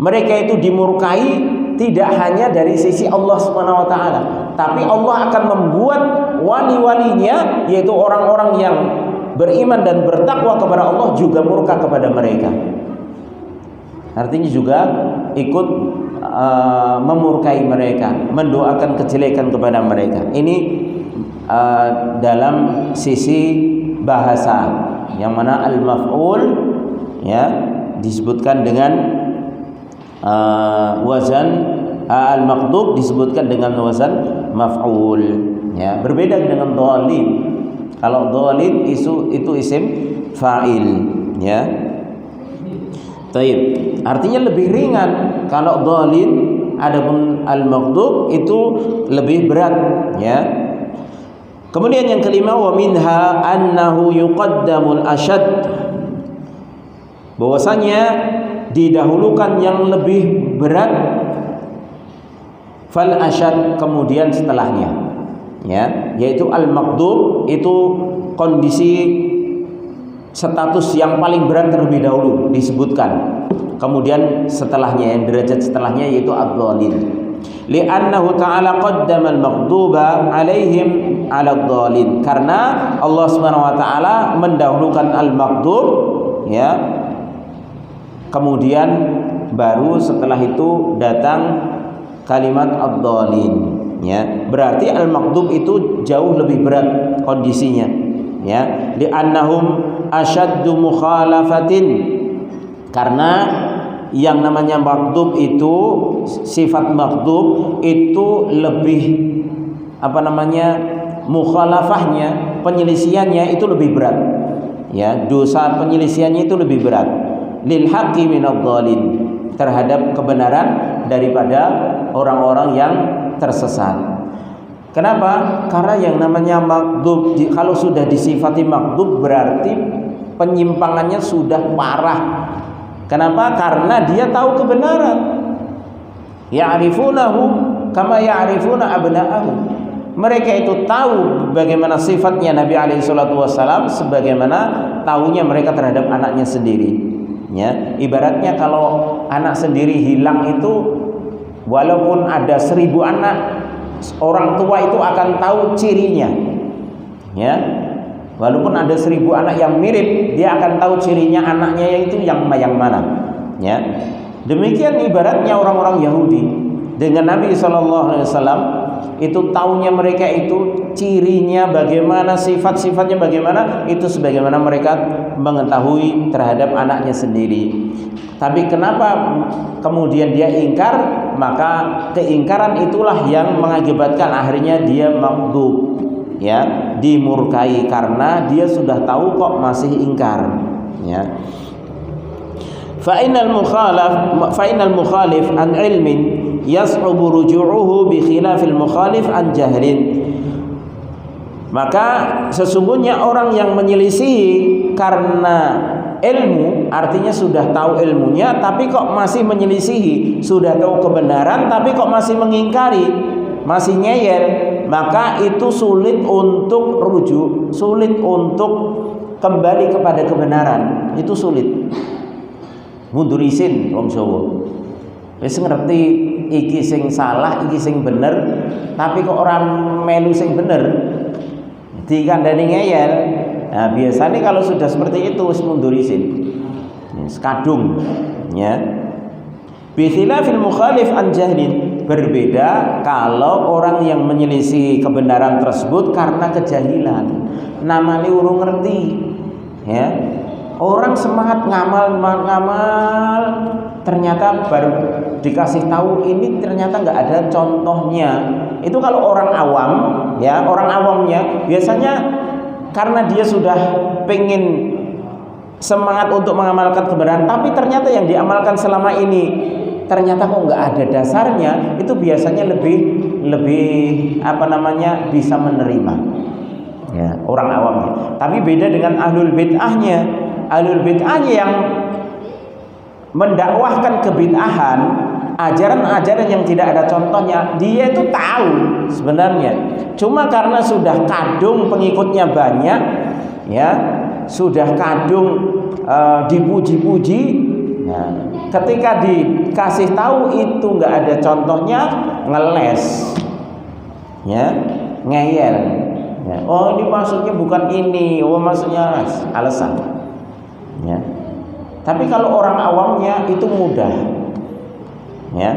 mereka itu dimurkai tidak hanya dari sisi Allah Subhanahu wa taala, tapi Allah akan membuat wali-walinya, yaitu orang-orang yang beriman dan bertakwa kepada Allah, juga murka kepada mereka. Artinya juga ikut memurkai mereka, mendoakan kejelekan kepada mereka. Ini dalam sisi bahasa, yang mana al-maf'ul, ya, disebutkan dengan wazan, al-maghdub disebutkan dengan wazan maf'ul, ya. Berbeda dengan dhalin. Kalau dhalin itu isim fa'il, ya. Taib. Artinya lebih ringan kalau dhalin, adapun al-maghdub itu lebih berat, ya. Kemudian yang kelima, wa minha annahu yuqaddamul asyad, bahwasanya didahulukan yang lebih berat, fal asyad, kemudian setelahnya, ya, yaitu al-maghdub itu kondisi status yang paling berat terlebih dahulu disebutkan, kemudian setelahnya, yang derajat setelahnya, yaitu ad-dhalin. Li'annahu ta'ala qaddama al-maghduba alaihim 'ala ad-dhalin, karena Allah Subhanahu wa taala mendahulukan al-maghdub, ya, kemudian baru setelah itu datang kalimat ad-dhalin, ya. Berarti al-maghdub itu jauh lebih berat kondisinya, ya. Li'annahum asyaddu mukhalafatin, karena yang namanya maghdub itu, sifat maghdub itu lebih mukhalafahnya, penyelisihannya itu lebih berat, ya. Dosa penyelisihannya itu lebih berat, lil haqqi minadh-dhalin, terhadap kebenaran daripada orang-orang yang tersesat. Kenapa? Karena yang namanya maghdub, kalau sudah disifati maghdub, berarti penyimpangannya sudah parah. Kenapa? Karena dia tahu kebenaran. Ya'rifunahu kama ya'rifuna abna'ahum. Mereka itu tahu bagaimana sifatnya Nabi alaihi salatu wasallam, sebagaimana tahunya mereka terhadap anaknya sendiri, ya. Ibaratnya kalau anak sendiri hilang itu, walaupun ada 1000 anak, orang tua itu akan tahu cirinya, ya. Walaupun ada 1000 anak yang mirip, dia akan tahu cirinya anaknya itu yang mana, ya. Demikian ibaratnya orang-orang Yahudi dengan Nabi SAW, itu taunya mereka itu cirinya bagaimana, sifat-sifatnya bagaimana, itu sebagaimana mereka mengetahui terhadap anaknya sendiri. Tapi kenapa kemudian dia ingkar? Maka keingkaran itulah yang mengakibatkan akhirnya dia maghdub, ya, dimurkai, karena dia sudah tahu kok masih ingkar, ya. Fa'inal mukhalif an ilmin yas'ubu ruju'uhu bi khilafil mukhalif an jahlin. Maka sesungguhnya orang yang menyelisihi karena ilmu, artinya sudah tahu ilmunya tapi kok masih menyelisihi, sudah tahu kebenaran tapi kok masih mengingkari, masih ngeyel, maka itu sulit untuk rujuk, sulit untuk kembali kepada kebenaran. Itu sulit. Mundur isin wong Jawa. Wis ngerti iki sing salah, iki sing bener, tapi kok orang melu sing bener, dikandani ngeyel. Nah, biasanya kalau sudah seperti itu wis mundur isin. Kadung ya. Bi khilafil mukhalif an jahlin, berbeda kalau orang yang menyelisih kebenaran tersebut karena kejahilan, namanya urung ngerti ya. Orang semangat ngamal, ternyata baru dikasih tahu ini ternyata nggak ada contohnya. Itu kalau orang awam ya, orang awamnya biasanya karena dia sudah pengen semangat untuk mengamalkan kebenaran, tapi ternyata yang diamalkan selama ini ternyata kok nggak ada dasarnya, itu biasanya lebih bisa menerima ya, orang awamnya. Tapi beda dengan ahlul bid'ahnya. Ahlul bid'ahnya yang mendakwahkan kebid'ahan, ajaran-ajaran yang tidak ada contohnya, dia itu tahu sebenarnya, cuma karena sudah kadung pengikutnya banyak ya, sudah kadung dipuji-puji ya, ketika dikasih tahu itu nggak ada contohnya, ngeles ya, ngeyel ya. Oh ini maksudnya bukan ini, oh maksudnya alasan ya. Tapi kalau orang awamnya itu mudah ya,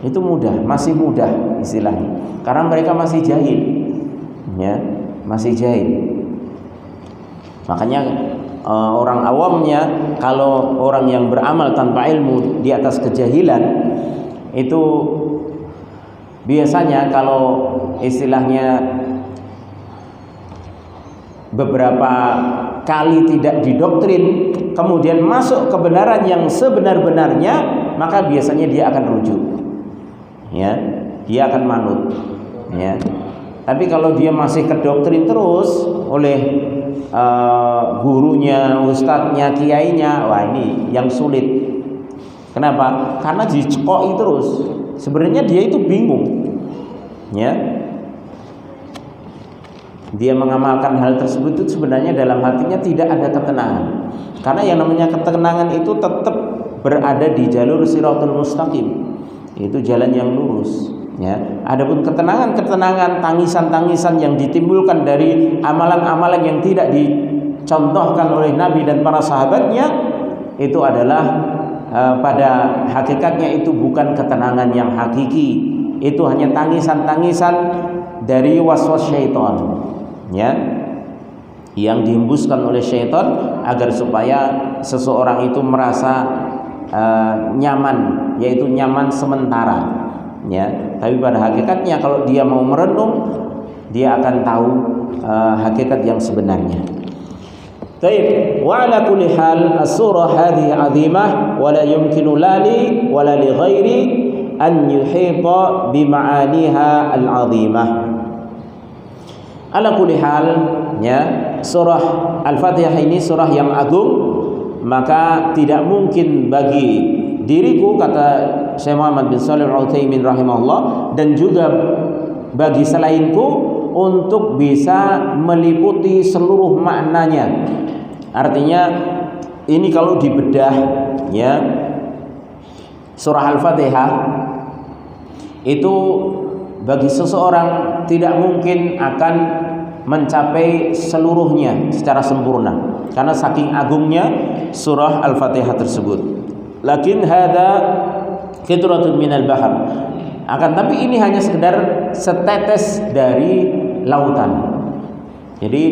itu mudah, masih mudah istilahnya, karena mereka masih jahil ya, masih jahil. Makanya orang awamnya, kalau orang yang beramal tanpa ilmu di atas kejahilan, itu biasanya kalau istilahnya beberapa kali tidak didoktrin, kemudian masuk kebenaran yang sebenar-benarnya, maka biasanya dia akan rujuk ya, dia akan manut ya. Tapi kalau dia masih kedoktrin terus oleh gurunya, ustadznya, kiainya, wah ini yang sulit. Kenapa? Karena dicekoi terus. Sebenarnya dia itu bingung ya. Dia mengamalkan hal tersebut itu sebenarnya dalam hatinya tidak ada ketenangan. Karena yang namanya ketenangan itu tetap berada di jalur siratul mustaqim, itu jalan yang lurus ya. Adapun ketenangan, tangisan-tangisan yang ditimbulkan dari amalan-amalan yang tidak dicontohkan oleh Nabi dan para sahabatnya, itu adalah pada hakikatnya itu bukan ketenangan yang hakiki. Itu hanya tangisan-tangisan dari waswas syaitan ya, yang dihembuskan oleh syaitan agar supaya seseorang itu merasa nyaman, yaitu nyaman sementara ya. Tapi pada hakikatnya kalau dia mau merenung, dia akan tahu hakikat yang sebenarnya. Baik, wa ala kulli hal as-surah hadhihi 'azimah wa la yumkinu lali wa la li ghairi an yuhita bi ma'aniha al-'azimah. Ala kulli hal ya, surah Al-Fatihah ini surah yang agung, maka tidak mungkin bagi diriku, kata Syekh Muhammad bin Shalih Al-Utsaimin rahimahullah, dan juga bagi selainku untuk bisa meliputi seluruh maknanya. Artinya ini kalau dibedah ya, surah Al-Fatihah itu bagi seseorang tidak mungkin akan mencapai seluruhnya secara sempurna karena saking agungnya surah Al-Fatihah tersebut. Lakin hada qitratun minal bahr. Akan tapi ini hanya sekedar setetes dari lautan. Jadi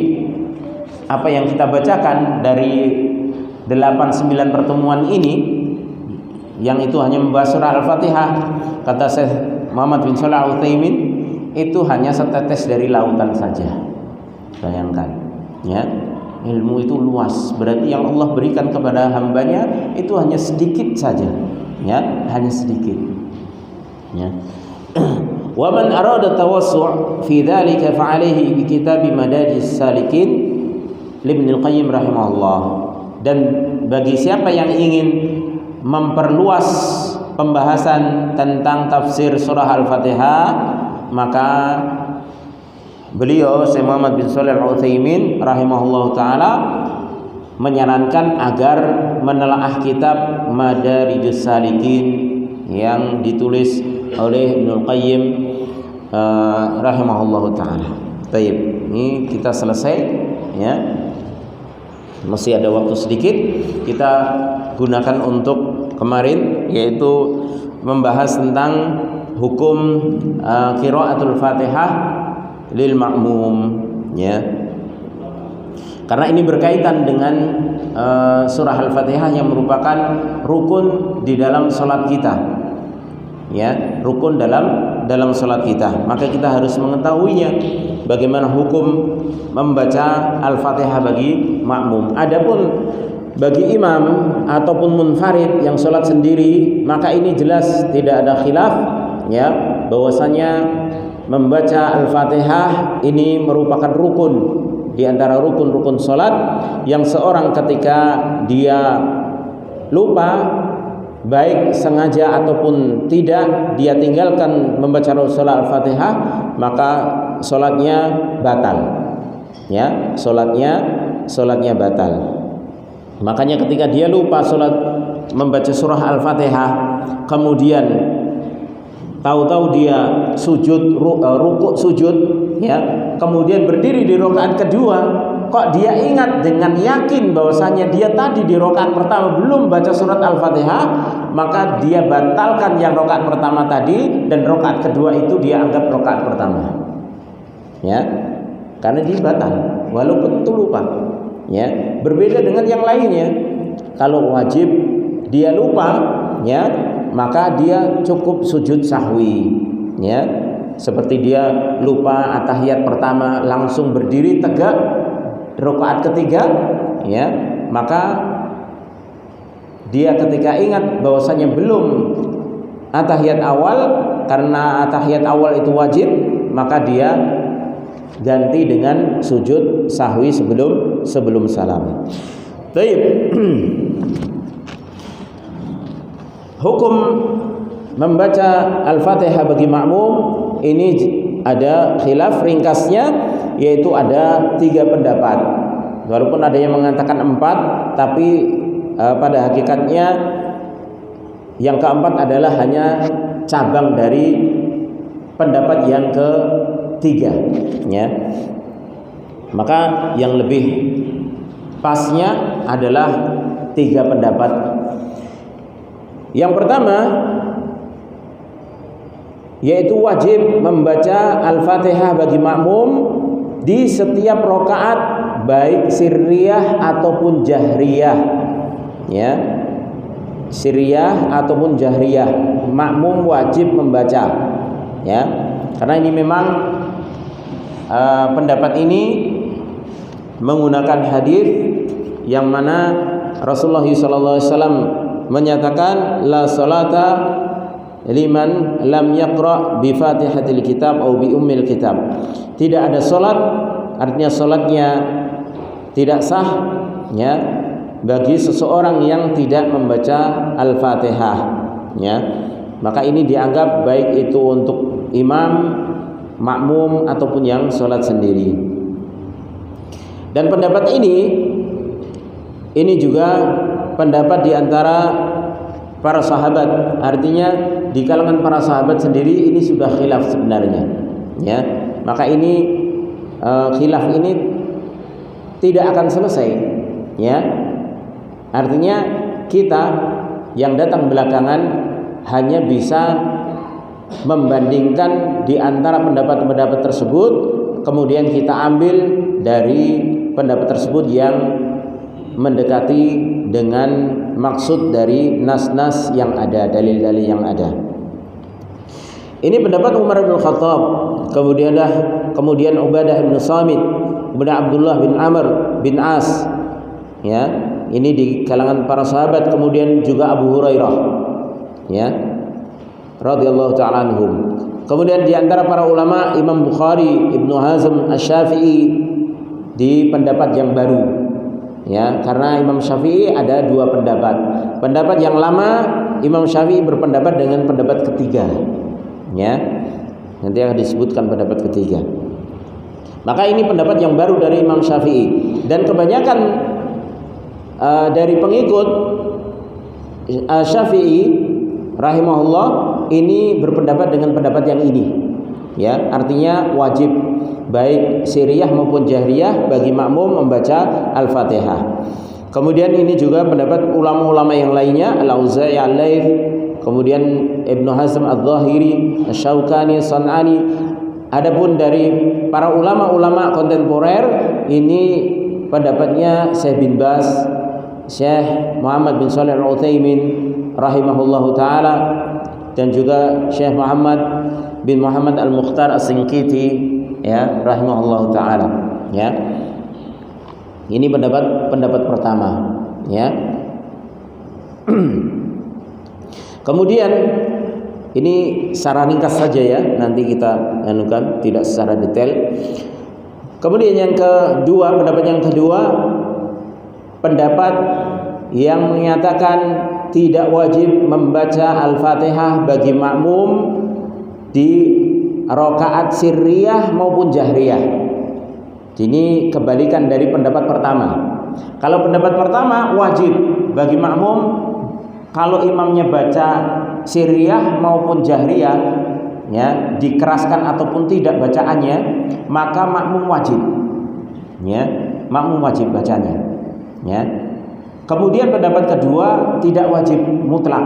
apa yang kita bacakan dari 8-9 pertemuan ini, yang itu hanya membahas surah Al-Fatihah, kata Syekh Muhammad bin Shalih Al-Utsaimin, itu hanya setetes dari lautan saja. Bayangkan ya, ilmu itu luas. Berarti yang Allah berikan kepada hambanya itu hanya sedikit saja, ya, hanya sedikit. Ya. Wa man arada tawassu' fi dzalika fa 'alaihi bi kitab Madarijus Salikin Ibnu Qayyim rahimahullah. Dan bagi siapa yang ingin memperluas pembahasan tentang tafsir surah Al-Fatihah, maka beliau Syekh Muhammad bin Shalih Al-Utsaimin rahimahullah taala menyarankan agar menelaah kitab Madarijus Salikin yang ditulis oleh Ibnu Qayyim rahimahullah taala. Baik, ini kita selesai, ya. Masih ada waktu sedikit, kita gunakan untuk kemarin, yaitu membahas tentang hukum qiraatul Fatihah lil ma'mum, ya. Karena ini berkaitan dengan surah Al-Fatihah yang merupakan rukun di dalam salat kita, ya, rukun dalam salat kita. Maka kita harus mengetahuinya, bagaimana hukum membaca Al-Fatihah bagi makmum. Adapun bagi imam ataupun munfarid yang salat sendiri, maka ini jelas tidak ada khilaf, ya, bahwasanya membaca Al-Fatihah ini merupakan rukun di antara rukun-rukun salat yang seorang ketika dia lupa, baik sengaja ataupun tidak, dia tinggalkan membaca surah Al-Fatihah, maka salatnya batal, ya, salatnya batal. Makanya ketika dia lupa salat membaca surah Al-Fatihah, kemudian tahu-tahu dia sujud, rukuk sujud, ya, kemudian berdiri di rakaat kedua, kok dia ingat dengan yakin bahwasanya dia tadi di rakaat pertama belum baca surat Al-Fatihah, maka dia batalkan yang rakaat pertama tadi, dan rakaat kedua itu dia anggap rakaat pertama, ya, karena dia batal walaupun itu lupa, ya. Berbeda dengan yang lainnya, kalau wajib dia lupa, ya, maka dia cukup sujud sahwi, ya. Seperti dia lupa atahiyat pertama langsung berdiri tegak rakaat ketiga, ya, maka dia ketika ingat bahwasanya belum atahiyat awal, karena atahiyat awal itu wajib, maka dia ganti dengan sujud sahwi sebelum salam. Baik. Hukum membaca Al-Fatihah bagi makmum ini ada khilaf, ringkasnya yaitu ada 3 pendapat. Walaupun ada yang mengatakan 4, tapi pada hakikatnya yang keempat adalah hanya cabang dari pendapat yang ketiga, ya. Maka yang lebih pasnya adalah 3 pendapat. Yang pertama yaitu wajib membaca Al-Fatihah bagi makmum di setiap rakaat, baik sirriyah ataupun jahriyah, ya, sirriyah ataupun jahriyah, makmum wajib membaca, ya. Karena ini memang pendapat ini menggunakan hadis yang mana Rasulullah SAW menyatakan la salata liman lam yaqra bi Fatihatil kitab atau bi ummil kitab. Tidak ada salat, artinya salatnya tidak sah, ya, bagi seseorang yang tidak membaca Al-Fatihah, ya. Maka ini dianggap baik itu untuk imam, makmum ataupun yang salat sendiri. Dan pendapat ini juga pendapat di antara para sahabat. Artinya di kalangan para sahabat sendiri ini sudah khilaf sebenarnya, ya. Maka ini khilaf ini tidak akan selesai, ya. Artinya kita yang datang belakangan hanya bisa membandingkan di antara pendapat-pendapat tersebut, kemudian kita ambil dari pendapat tersebut yang mendekati dengan maksud dari nas-nas yang ada, dalil-dalil yang ada. Ini pendapat Umar bin Khattab, kemudian Ubadah bin Samit, kemudian Abdullah bin Amr bin As, ya, ini di kalangan para sahabat, kemudian juga Abu Hurairah, ya, radhiyallahu ta'ala anhum. Kemudian di antara para ulama Imam Bukhari, Ibnu Hazm Asy-Syafi'i di pendapat yang baru, ya, karena Imam Syafi'i ada dua pendapat. Pendapat yang lama Imam Syafi'i berpendapat dengan pendapat ketiga, ya, nanti akan disebutkan pendapat ketiga. Maka ini pendapat yang baru dari Imam Syafi'i, dan kebanyakan dari pengikut Syafi'i rahimahullah ini berpendapat dengan pendapat yang ini, ya, artinya wajib baik sirriyah maupun jahriyah bagi makmum membaca Al-Fatihah. Kemudian ini juga pendapat ulama-ulama yang lainnya, Al-Auza'i, Al-Laits, kemudian Ibnu Hazm Adz-Dzahiri, Asy-Syaukani, San'ani. Adapun dari para ulama-ulama kontemporer ini pendapatnya Syekh bin Baz, Syekh Muhammad bin Shalih Al-Utsaimin rahimahullahu taala, dan juga Syekh Muhammad bin Muhammad Al-Mukhtar As-Sinqiti, ya, rahimahullahu taala, ya. Ini pendapat pertama, ya. Kemudian ini secara ringkas saja, ya, nanti kita anukan tidak secara detail. Kemudian yang kedua, pendapat yang kedua, pendapat yang menyatakan tidak wajib membaca Al-Fatihah bagi makmum di rakaat sirriyah maupun jahriyah. Ini kebalikan dari pendapat pertama. Kalau pendapat pertama wajib bagi makmum kalau imamnya baca sirriyah maupun jahriyah, ya, dikeraskan ataupun tidak bacaannya, maka makmum wajib, ya, makmum wajib bacanya, ya. Kemudian pendapat kedua tidak wajib mutlak,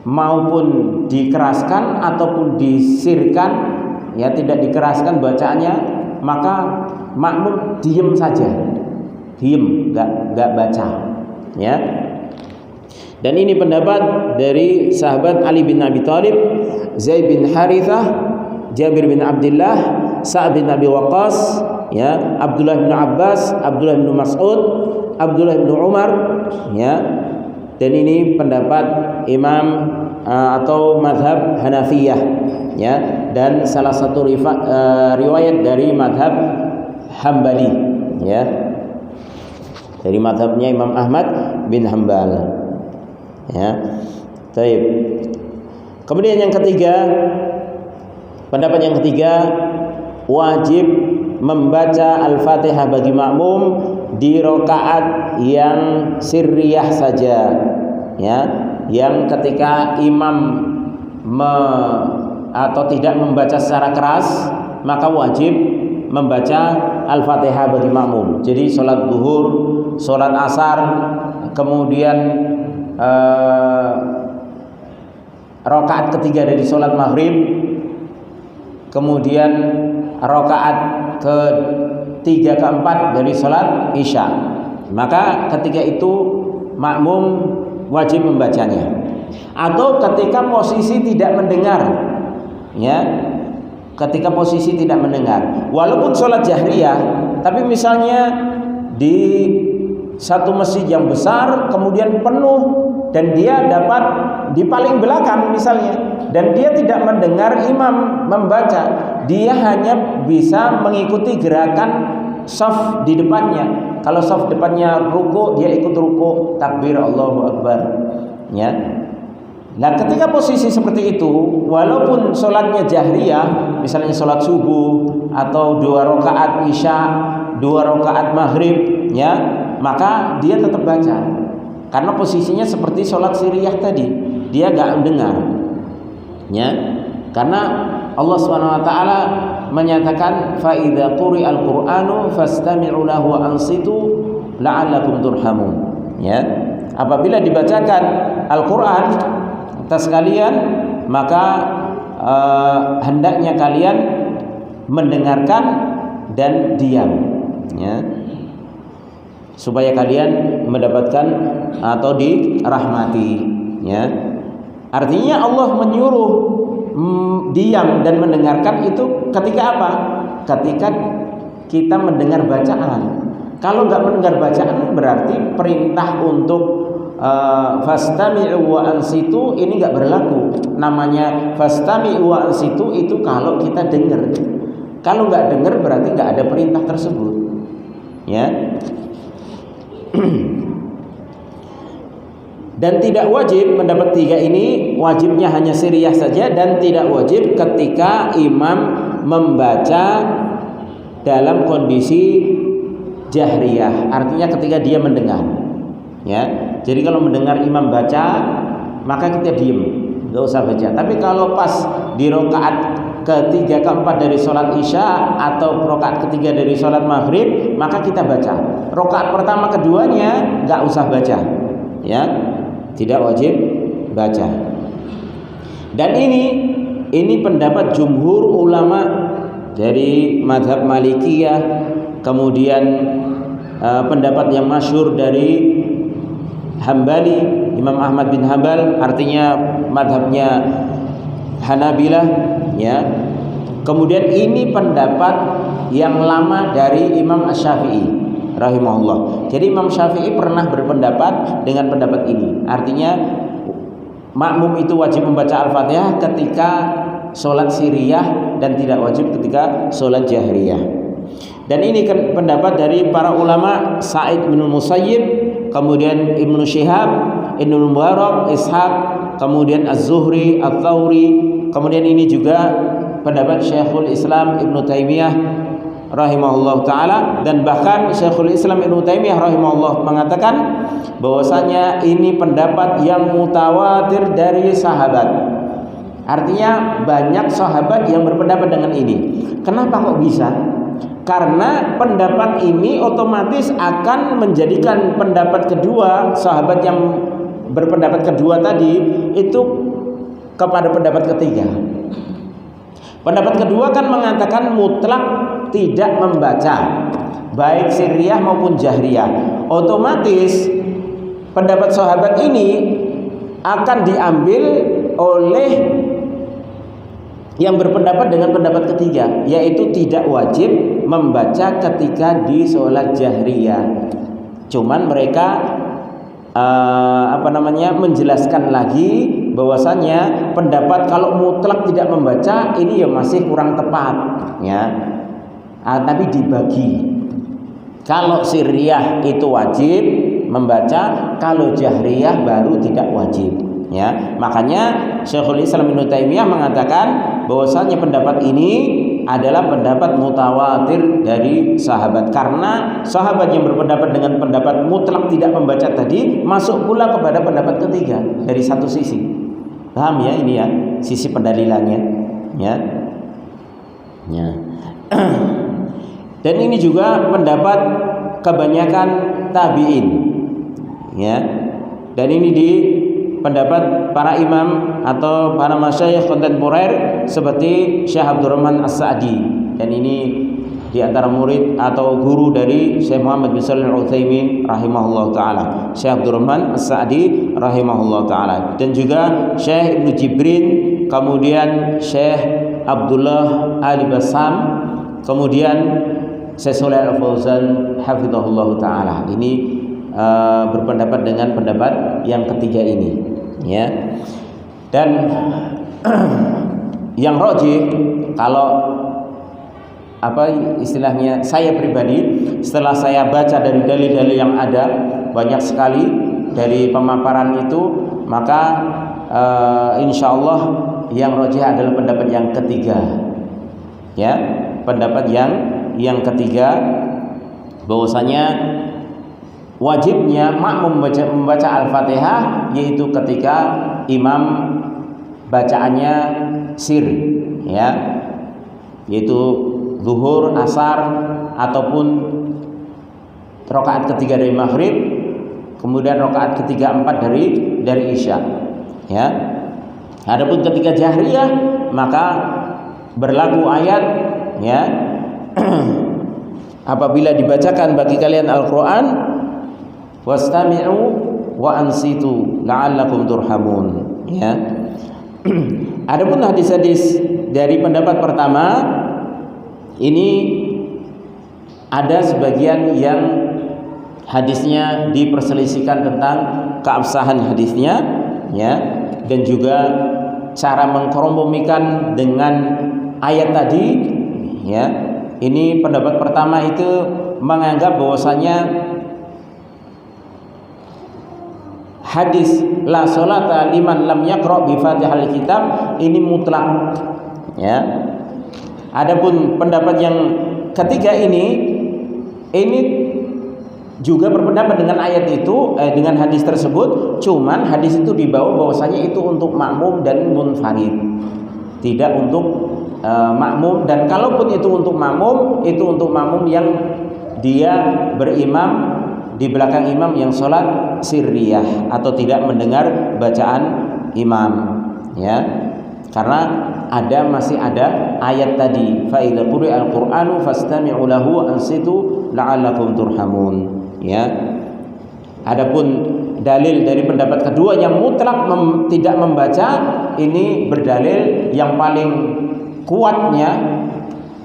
maupun dikeraskan ataupun disirkan, ya, tidak dikeraskan bacaannya, maka makmum diem saja, diem, nggak baca, ya. Dan ini pendapat dari sahabat Ali bin Abi Thalib, Zaid bin Harithah, Jabir bin Abdullah, Sa'ad bin Abi Waqqas, ya, Abdullah bin Abbas, Abdullah bin Mas'ud, Abdullah bin Umar, ya. Dan ini pendapat imam atau mazhab Hanafiyah, ya, dan salah satu riwayat dari mazhab Hambali, ya, dari mazhabnya Imam Ahmad bin Hambal, ya. Baik. Kemudian yang ketiga, pendapat yang ketiga, wajib membaca Al-Fatihah bagi makmum di rakaat yang sirriyah saja, ya, yang ketika imam atau tidak membaca secara keras, maka wajib membaca Al-Fatihah bagi makmum. Jadi sholat zuhur, sholat asar, kemudian rakaat ketiga dari sholat maghrib, kemudian rakaat ketiga keempat dari sholat isya, maka ketika itu makmum wajib membacanya. Atau ketika posisi tidak mendengar, ya, ketika posisi tidak mendengar, walaupun sholat jahriyah, tapi misalnya di satu masjid yang besar kemudian penuh dan dia dapat di paling belakang misalnya, dan dia tidak mendengar imam membaca, dia hanya bisa mengikuti gerakan shaf di depannya. Kalau shaf depannya ruku, dia ikut ruku, takbir Allahu Akbar, ya. Nah, ketika posisi seperti itu, walaupun sholatnya jahriyah, misalnya sholat subuh atau 2 rakaat isya, 2 rakaat maghrib, ya, maka dia tetap baca, karena posisinya seperti sholat sirriyah tadi, dia gak mendengar, ya. Karena Allah SWT menyatakan fa idza quri'al Qur'anu fastami'u lahu wa ansitu la'allakum turhamun, ya. Apabila dibacakan Al-Qur'an atas kalian, maka hendaknya kalian mendengarkan dan diam, ya, supaya kalian mendapatkan atau dirahmati, ya. Artinya Allah menyuruh diam dan mendengarkan itu ketika apa? Ketika kita mendengar bacaan. Kalau nggak mendengar bacaan berarti perintah untuk fastami'u wa ansitu ini nggak berlaku. Namanya fastami'u wa ansitu itu kalau kita dengar. Kalau nggak dengar berarti nggak ada perintah tersebut. Ya. Dan tidak wajib, pendapat 3 ini wajibnya hanya siriyah saja, dan tidak wajib ketika imam membaca dalam kondisi jahriyah, artinya ketika dia mendengar. Ya, jadi kalau mendengar imam baca maka kita diem, nggak usah baca. Tapi kalau pas di rakaat ketiga keempat dari sholat isya atau rakaat ketiga dari sholat maghrib maka kita baca. Rakaat pertama keduanya nggak usah baca. Ya. Tidak wajib baca. Dan ini pendapat jumhur ulama dari mazhab Malikiyah, kemudian pendapat yang masyhur dari Hambali, Imam Ahmad bin Hambal, artinya mazhabnya Hanabilah, ya. Kemudian ini pendapat yang lama dari Imam Asy-Syafi'i rahimahullah. Jadi Imam Syafi'i pernah berpendapat dengan pendapat ini. Artinya makmum itu wajib membaca Al-Fatihah ketika sholat siriyah dan tidak wajib ketika sholat jahriyah. Dan ini kan pendapat dari para ulama Sa'id bin Musayyib, kemudian Ibnu Syihab, Ibnu Mubarak, Ishaq, kemudian Az-Zuhri, Ats-Tsauri, kemudian ini juga pendapat Syekhul Islam Ibnu Taimiyah rahimahullah ta'ala, dan bahkan Syekhul Islam Ibnu Taimiyah rahimahullah mengatakan bahwasanya ini pendapat yang mutawatir dari sahabat. Artinya banyak sahabat yang berpendapat dengan ini. Kenapa kok bisa? Karena pendapat ini otomatis akan menjadikan pendapat kedua, sahabat yang berpendapat kedua tadi itu kepada pendapat ketiga. Pendapat kedua kan mengatakan mutlak tidak membaca baik sirriyah maupun jahriyah. Otomatis pendapat sahabat ini akan diambil oleh yang berpendapat dengan pendapat ketiga, yaitu tidak wajib membaca ketika di sholat jahriyah. Cuman mereka menjelaskan lagi bahwasanya pendapat kalau mutlak tidak membaca ini ya masih kurang tepat, ya. Tapi dibagi. Kalau sirriyah itu wajib membaca, kalau jahriyah baru tidak wajib, ya. Makanya Syekhul Islam Ibnu Taimiyah mengatakan bahwasanya pendapat ini adalah pendapat mutawatir dari sahabat, karena sahabat yang berpendapat dengan pendapat mutlak tidak membaca tadi masuk pula kepada pendapat ketiga dari satu sisi. Paham ya ini ya sisi pendalilannya, ya. Ya. Dan ini juga pendapat kebanyakan tabi'in, ya. Dan ini di pendapat para imam atau para masyayikh kontemporer seperti Syekh Abdurrahman As-Sa'di, dan ini di antara murid atau guru dari Syekh Muhammad bin Shalih Al-Utsaimin rahimahullah taala, Syekh Abdurrahman As-Sa'di rahimahullah taala, dan juga Syekh Ibnu Jibrin, kemudian Syekh Abdullah Al-Bassam, kemudian Syekh Shalih Al-Fauzan hafizahullah taala. Ini berpendapat dengan pendapat yang ketiga ini, ya. Dan yang rajih, kalau istilahnya saya pribadi setelah saya baca dari dalil-dalil yang ada banyak sekali dari pemaparan itu, maka insya Allah yang rajih adalah pendapat yang ketiga, ya. Pendapat yang ketiga bahwasanya wajibnya makmum membaca Al-Fatihah yaitu ketika imam bacaannya sir, ya, yaitu zuhur, asar, ataupun rakaat ketiga dari maghrib, kemudian rakaat ketiga empat dari isya, ya. Adapun ketika jahriyah maka berlaku ayat, ya. Apabila dibacakan bagi kalian Al-Quran, wastami'u wa ansitu la'allakum turhamun, ya. Adapun hadis-hadis dari pendapat pertama ini ada sebagian yang hadisnya diperselisihkan tentang keabsahan hadisnya, ya, dan juga cara mengkompromikan dengan ayat tadi, ya. Ini pendapat pertama itu menganggap bahwasanya hadis la sholata liman lam yaqra bi Fatihal Kitab ini mutlak, ya. Adapun pendapat yang ketiga ini juga berpendapat dengan ayat itu, dengan hadis tersebut, cuman hadis itu dibawa bahwasanya itu untuk makmum dan munfarid, tidak untuk makmum. Dan kalaupun itu untuk makmum yang dia berimam di belakang imam yang sholat sirriyah atau tidak mendengar bacaan imam, ya, karena masih ada ayat tadi, fa idza quri'al qur'anu fastami'u lahu wa ansitu la'allakum turhamun, ya. Adapun dalil dari pendapat kedua yang mutlak tidak membaca, ini berdalil yang paling kuatnya,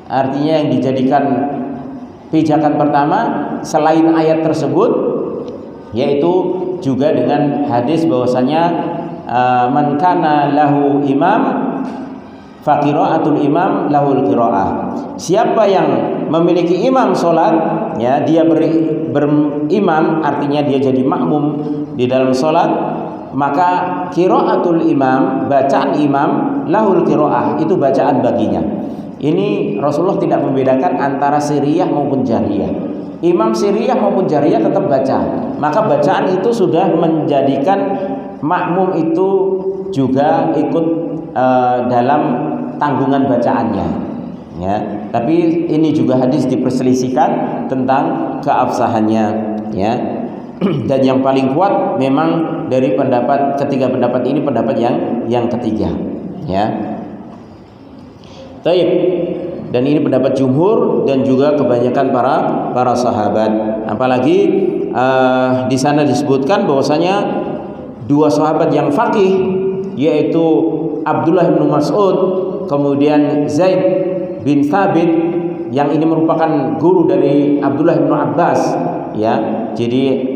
artinya yang dijadikan pijakan pertama selain ayat tersebut, yaitu juga dengan hadis bahwasanya man kana lahu imam fa qiraatul imam lahul qiraah. Siapa yang memiliki imam sholat, ya, dia berimam, artinya dia jadi makmum di dalam sholat, maka qiraatul imam, bacaan imam, lahul qiraah, itu bacaan baginya. Ini Rasulullah tidak membedakan antara sirriyah maupun jariyah. Imam sirriyah maupun jariyah tetap baca, maka bacaan itu sudah menjadikan makmum itu juga ikut dalam tanggungan bacaannya, ya. Tapi ini juga hadis diperselisihkan tentang keabsahannya, ya. Dan yang paling kuat memang dari ketiga pendapat ini pendapat yang ketiga, ya. Taib. Dan ini pendapat jumhur dan juga kebanyakan para sahabat. Apalagi di sana disebutkan bahwasanya dua sahabat yang faqih, yaitu Abdullah bin Mas'ud, kemudian Zaid bin Thabit, yang ini merupakan guru dari Abdullah bin Abbas, ya. Jadi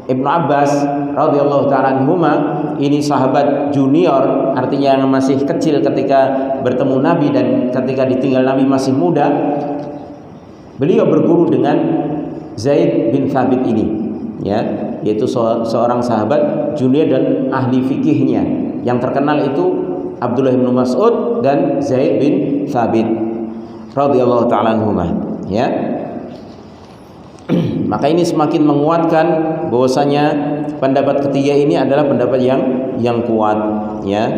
Ibnu Abbas radhiyallahu ta'ala anhuma ini sahabat junior, artinya yang masih kecil ketika bertemu Nabi dan ketika ditinggal Nabi masih muda. Beliau berguru dengan Zaid bin Thabit ini, ya, yaitu seorang sahabat junior dan ahli fikihnya. Yang terkenal itu Abdullah bin Mas'ud dan Zaid bin Thabit radhiyallahu ta'ala anhuma, ya. Maka ini semakin menguatkan bahwasanya pendapat ketiga ini adalah pendapat yang kuat, ya.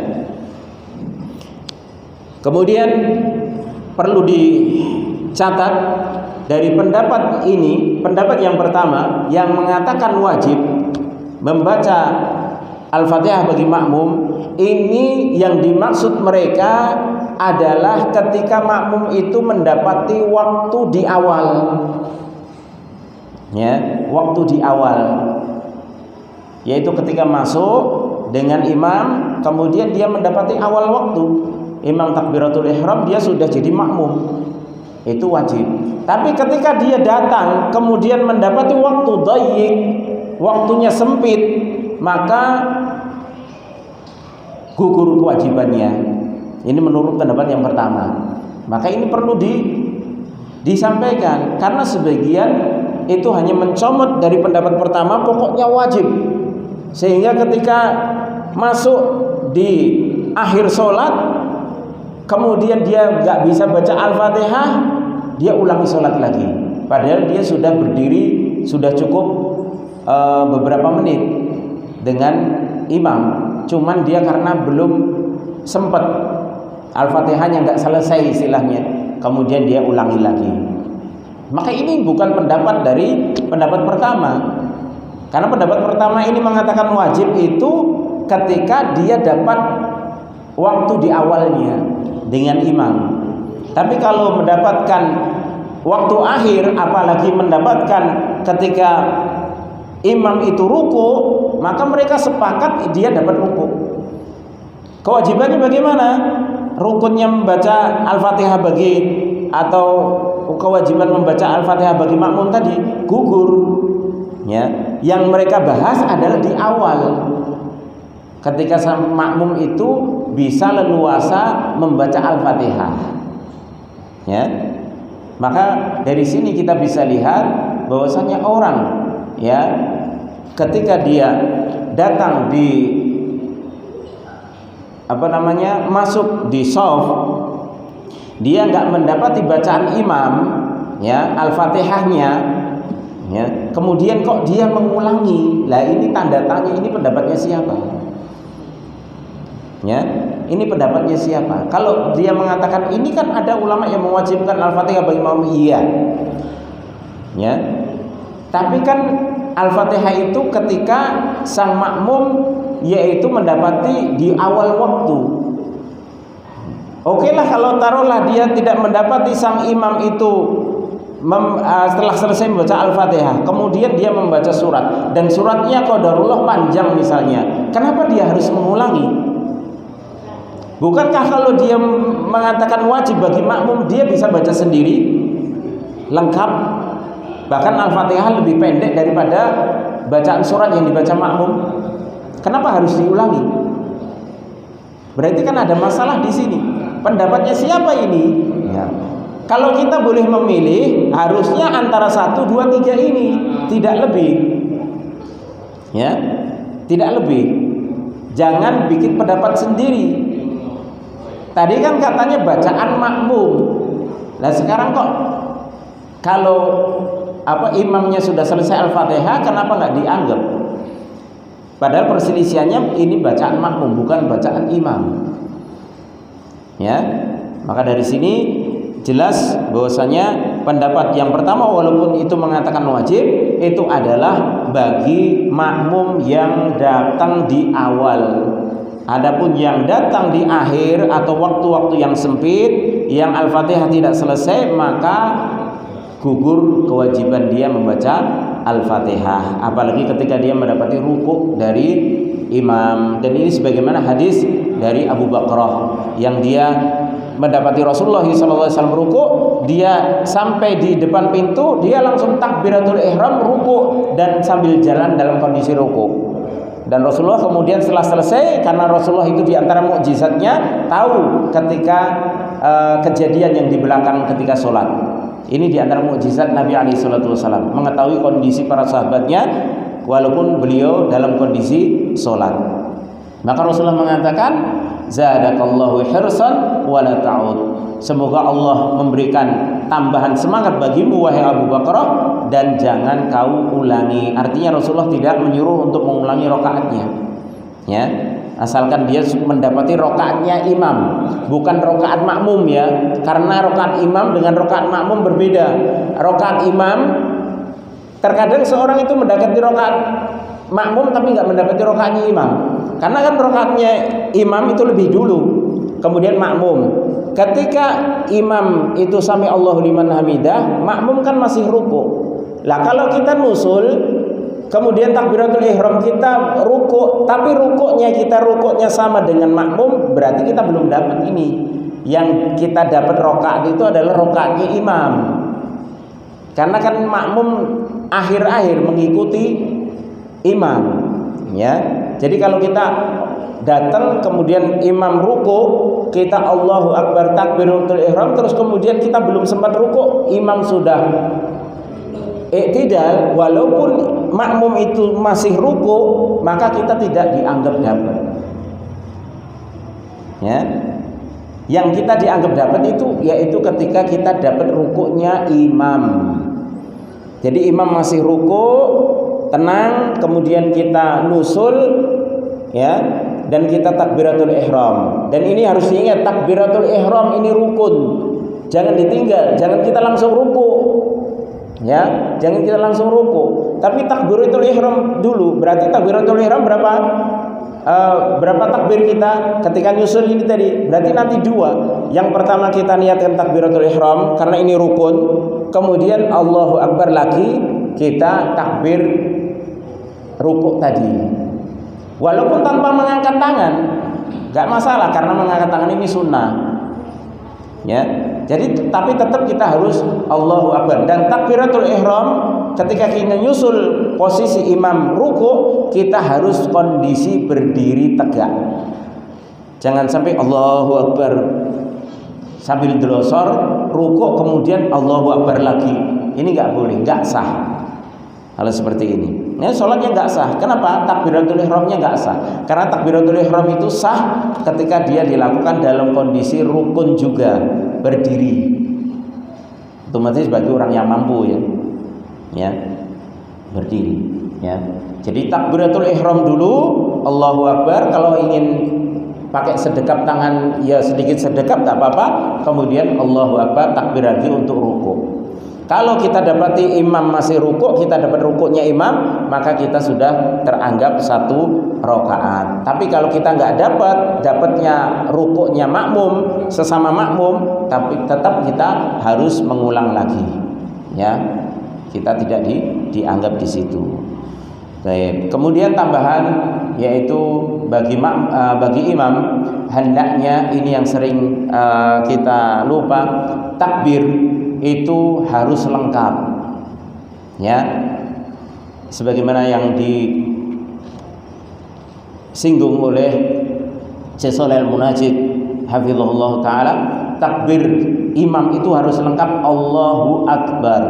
Kemudian perlu dicatat dari pendapat ini, pendapat yang pertama yang mengatakan wajib membaca Al-Fatihah bagi makmum, ini yang dimaksud mereka adalah ketika makmum itu mendapati waktu di awal, ya, waktu di awal, yaitu ketika masuk dengan imam, kemudian dia mendapati awal waktu, imam takbiratul ihram, dia sudah jadi makmum, itu wajib. Tapi ketika dia datang kemudian mendapati waktu dhayyik, waktunya sempit, maka gugur kewajibannya. Ini menurut pendapat yang pertama. Maka ini perlu disampaikan, karena sebagian itu hanya mencomot dari pendapat pertama, pokoknya wajib, sehingga ketika masuk di akhir sholat kemudian dia nggak bisa baca Al-Fatihah, dia ulangi sholat lagi, padahal dia sudah berdiri, sudah cukup beberapa menit dengan imam, cuman dia karena belum sempat Al-Fatihahnya nggak selesai istilahnya, kemudian dia ulangi lagi. Maka ini bukan pendapat dari pendapat pertama, karena pendapat pertama ini mengatakan wajib itu ketika dia dapat waktu di awalnya dengan imam. Tapi kalau mendapatkan waktu akhir, apalagi mendapatkan ketika imam itu ruku, maka mereka sepakat dia dapat ruku. Kewajibannya bagaimana? Rukunnya membaca Al-Fatihah bagi atau kewajiban membaca Al-Fatihah bagi makmum tadi gugur. Ya, yang mereka bahas adalah di awal. Ketika makmum itu bisa leluasa membaca Al-Fatihah. Ya. Maka dari sini kita bisa lihat bahwasanya orang ya ketika dia datang di masuk di shaf, dia nggak mendapati bacaan imam ya Al-Fatihahnya ya, kemudian kok dia mengulangi. Lah ini tanda tanya, ini pendapatnya siapa? Ya, ini pendapatnya siapa? Kalau dia mengatakan ini kan ada ulama yang mewajibkan Al-Fatihah bagi makmum, iya. Ya. Tapi kan Al-Fatihah itu ketika sang makmum yaitu mendapati di awal waktu. Oke lah kalau taruhlah dia tidak mendapati sang imam itu setelah selesai membaca Al-Fatihah, kemudian dia membaca surat dan suratnya qadarullah panjang misalnya. Kenapa dia harus mengulangi? Bukankah kalau dia mengatakan wajib bagi makmum, dia bisa baca sendiri lengkap, bahkan Al-Fatihah lebih pendek daripada bacaan surat yang dibaca makmum? Kenapa harus diulangi? Berarti kan ada masalah di sini. Pendapatnya siapa ini? Ya. Kalau kita boleh memilih, harusnya antara 1, 2, 3 ini, tidak lebih. Ya, tidak lebih. Jangan bikin pendapat sendiri. Tadi kan katanya bacaan makmum. Nah sekarang kok kalau imamnya sudah selesai Al-Fatihah, kenapa nggak dianggap? Padahal perselisihannya ini bacaan makmum, bukan bacaan imam. Ya, maka dari sini jelas bahwasanya pendapat yang pertama walaupun itu mengatakan wajib, itu adalah bagi makmum yang datang di awal. Adapun yang datang di akhir atau waktu-waktu yang sempit, yang Al-Fatihah tidak selesai, maka gugur kewajiban dia membaca Al-Fatihah. Apalagi ketika dia mendapati rukuk dari imam. Dan ini sebagaimana hadis dari Abu Bakrah yang dia mendapati Rasulullah SAW rukuk, dia sampai di depan pintu, dia langsung takbiratul ihram, rukuk dan sambil jalan dalam kondisi rukuk. Dan Rasulullah kemudian setelah selesai, karena Rasulullah itu diantara mukjizatnya tahu ketika kejadian yang di belakang ketika sholat. Ini diantara mukjizat Nabi SAW, mengetahui kondisi para sahabatnya walaupun beliau dalam kondisi sholat. Maka Rasulullah mengatakan, zadakallahu hirsan wa la ta'ud. Semoga Allah memberikan tambahan semangat bagimu wahai Abu Bakrah, dan jangan kau ulangi. Artinya Rasulullah tidak menyuruh untuk mengulangi rakaatnya. Ya, asalkan dia mendapati rakaatnya imam, bukan rakaat makmum ya. Karena rakaat imam dengan rakaat makmum berbeda. Rakaat imam terkadang seorang itu mendapati rakaat makmum tapi nggak mendapati rakaatnya imam. Karena kan rakaatnya imam itu lebih dulu, kemudian makmum. Ketika imam itu sami Allahu liman hamidah, makmum kan masih ruku. Lah kalau kita nusul, kemudian takbiratul ihram kita ruku, tapi rukuknya sama dengan makmum, berarti kita belum dapat ini. Yang kita dapat rakaat itu adalah rakaatnya imam. Karena kan makmum akhir-akhir mengikuti imam, ya. Jadi kalau kita datang kemudian imam ruku, kita Allahu Akbar takbiratul ihram, terus kemudian kita belum sempat ruku, imam sudah i'tidal, walaupun makmum itu masih ruku, maka kita tidak dianggap dapat. Ya. Yang kita dianggap dapat itu yaitu ketika kita dapat rukuknya imam. Jadi imam masih ruku, tenang, kemudian kita nusul, ya, dan kita takbiratul ihram. Dan ini harus diingat, takbiratul ihram ini rukun, jangan ditinggal, jangan kita langsung ruku, ya, jangan kita langsung ruku. Tapi takbiratul ihram dulu. Berarti takbiratul ihram berapa takbir kita ketika nyusul ini tadi? Berarti nanti 2. Yang pertama kita niatkan takbiratul ihram karena ini rukun, kemudian Allahu Akbar lagi, kita takbir rukuk tadi. Walaupun tanpa mengangkat tangan, gak masalah karena mengangkat tangan ini sunnah. Ya. Jadi tapi tetap kita harus Allahu Akbar. Dan takbiratul ihram ketika kita nyusul posisi imam ruku, kita harus kondisi berdiri tegak. Jangan sampai Allahu Akbar sambil delosor ruku kemudian Allahu Akbar lagi. Ini nggak boleh, nggak sah. Hal seperti ini. Ini sholatnya nggak sah. Kenapa? Takbiratul ihramnya nggak sah. Karena takbiratul ihram itu sah ketika dia dilakukan dalam kondisi rukun juga, berdiri. Otomatis bagi orang yang mampu ya, berdiri. Ya. Jadi takbiratul ihram dulu, Allahu Akbar. Kalau ingin pakai sedekap tangan, ya sedikit sedekap tak apa-apa. Kemudian Allahu Akbar, takbir lagi untuk ruku. Kalau kita dapati imam masih rukuk, kita dapat rukuknya imam, maka kita sudah teranggap 1 rakaat. Tapi kalau kita nggak dapatnya rukuknya makmum, sesama makmum, tapi tetap kita harus mengulang lagi. Ya, kita tidak dianggap di situ. Baik. Kemudian tambahan yaitu bagi imam hendaknya ini yang sering kita lupa, takbir itu harus lengkap, ya, sebagaimana yang disinggung oleh Syekh Shalih Al-Munajjid hafizahullah taala. Takbir imam itu harus lengkap, Allahu Akbar,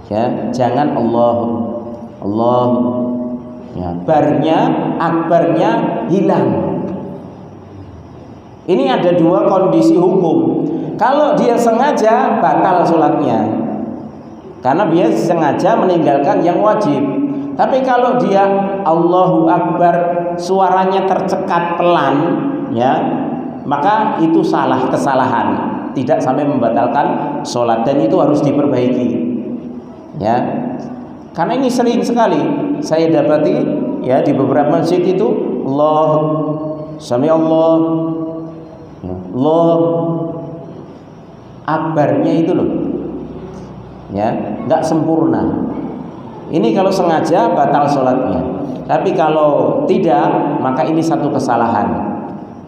ya, jangan Allah, ya, akbarnya hilang. Ini ada 2 kondisi hukum. Kalau dia sengaja, batal sholatnya, karena dia sengaja meninggalkan yang wajib. Tapi kalau dia Allahu Akbar suaranya tercekat pelan, ya, maka itu kesalahan, tidak sampai membatalkan sholat, dan itu harus diperbaiki. Ya, karena ini sering sekali saya dapati ya di beberapa masjid itu Allah, Sami Allah, Allah Akbarnya itu loh, ya, nggak sempurna. Ini kalau sengaja batal sholatnya. Tapi kalau tidak, maka ini satu kesalahan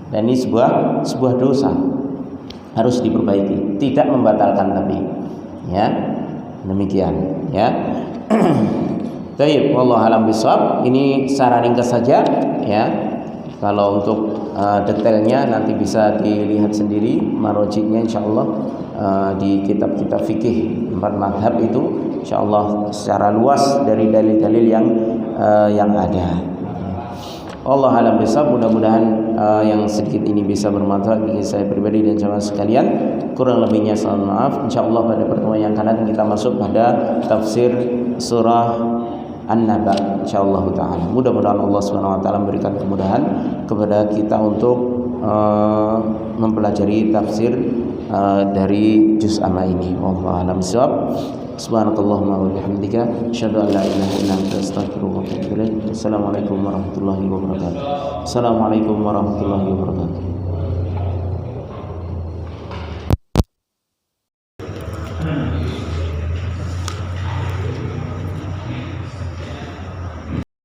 dan ini sebuah dosa, harus diperbaiki. Tidak membatalkan tapi, ya, demikian, ya. Baik, wallahu a'lam bishawab. Ini secara ringkas saja, ya. Kalau untuk detailnya nanti bisa dilihat sendiri marojiknya insyaallah di kitab-kitab fikih 4 mazhab itu insyaallah secara luas dari dalil-dalil yang ada. Allah alam bisawab. Mudah-mudahan yang sedikit ini bisa bermanfaat bagi saya pribadi dan jamaah sekalian. Kurang lebihnya saya mohon maaf. Insyaallah pada pertemuan yang akan datang kita masuk pada tafsir surah An-Naba insyaallah taala. Mudah-mudahan Allah Subhanahu wa taala memberikan kemudahan kepada kita untuk mempelajari tafsir dari juz amma ini. Wallahu a'lam bishawab. Subhanakallahumma wa bihamdika asyhadu an la ilaha illa anta astaghfiruka wa atubu ilaik. Assalamualaikum warahmatullahi wabarakatuh. Assalamualaikum warahmatullahi wabarakatuh.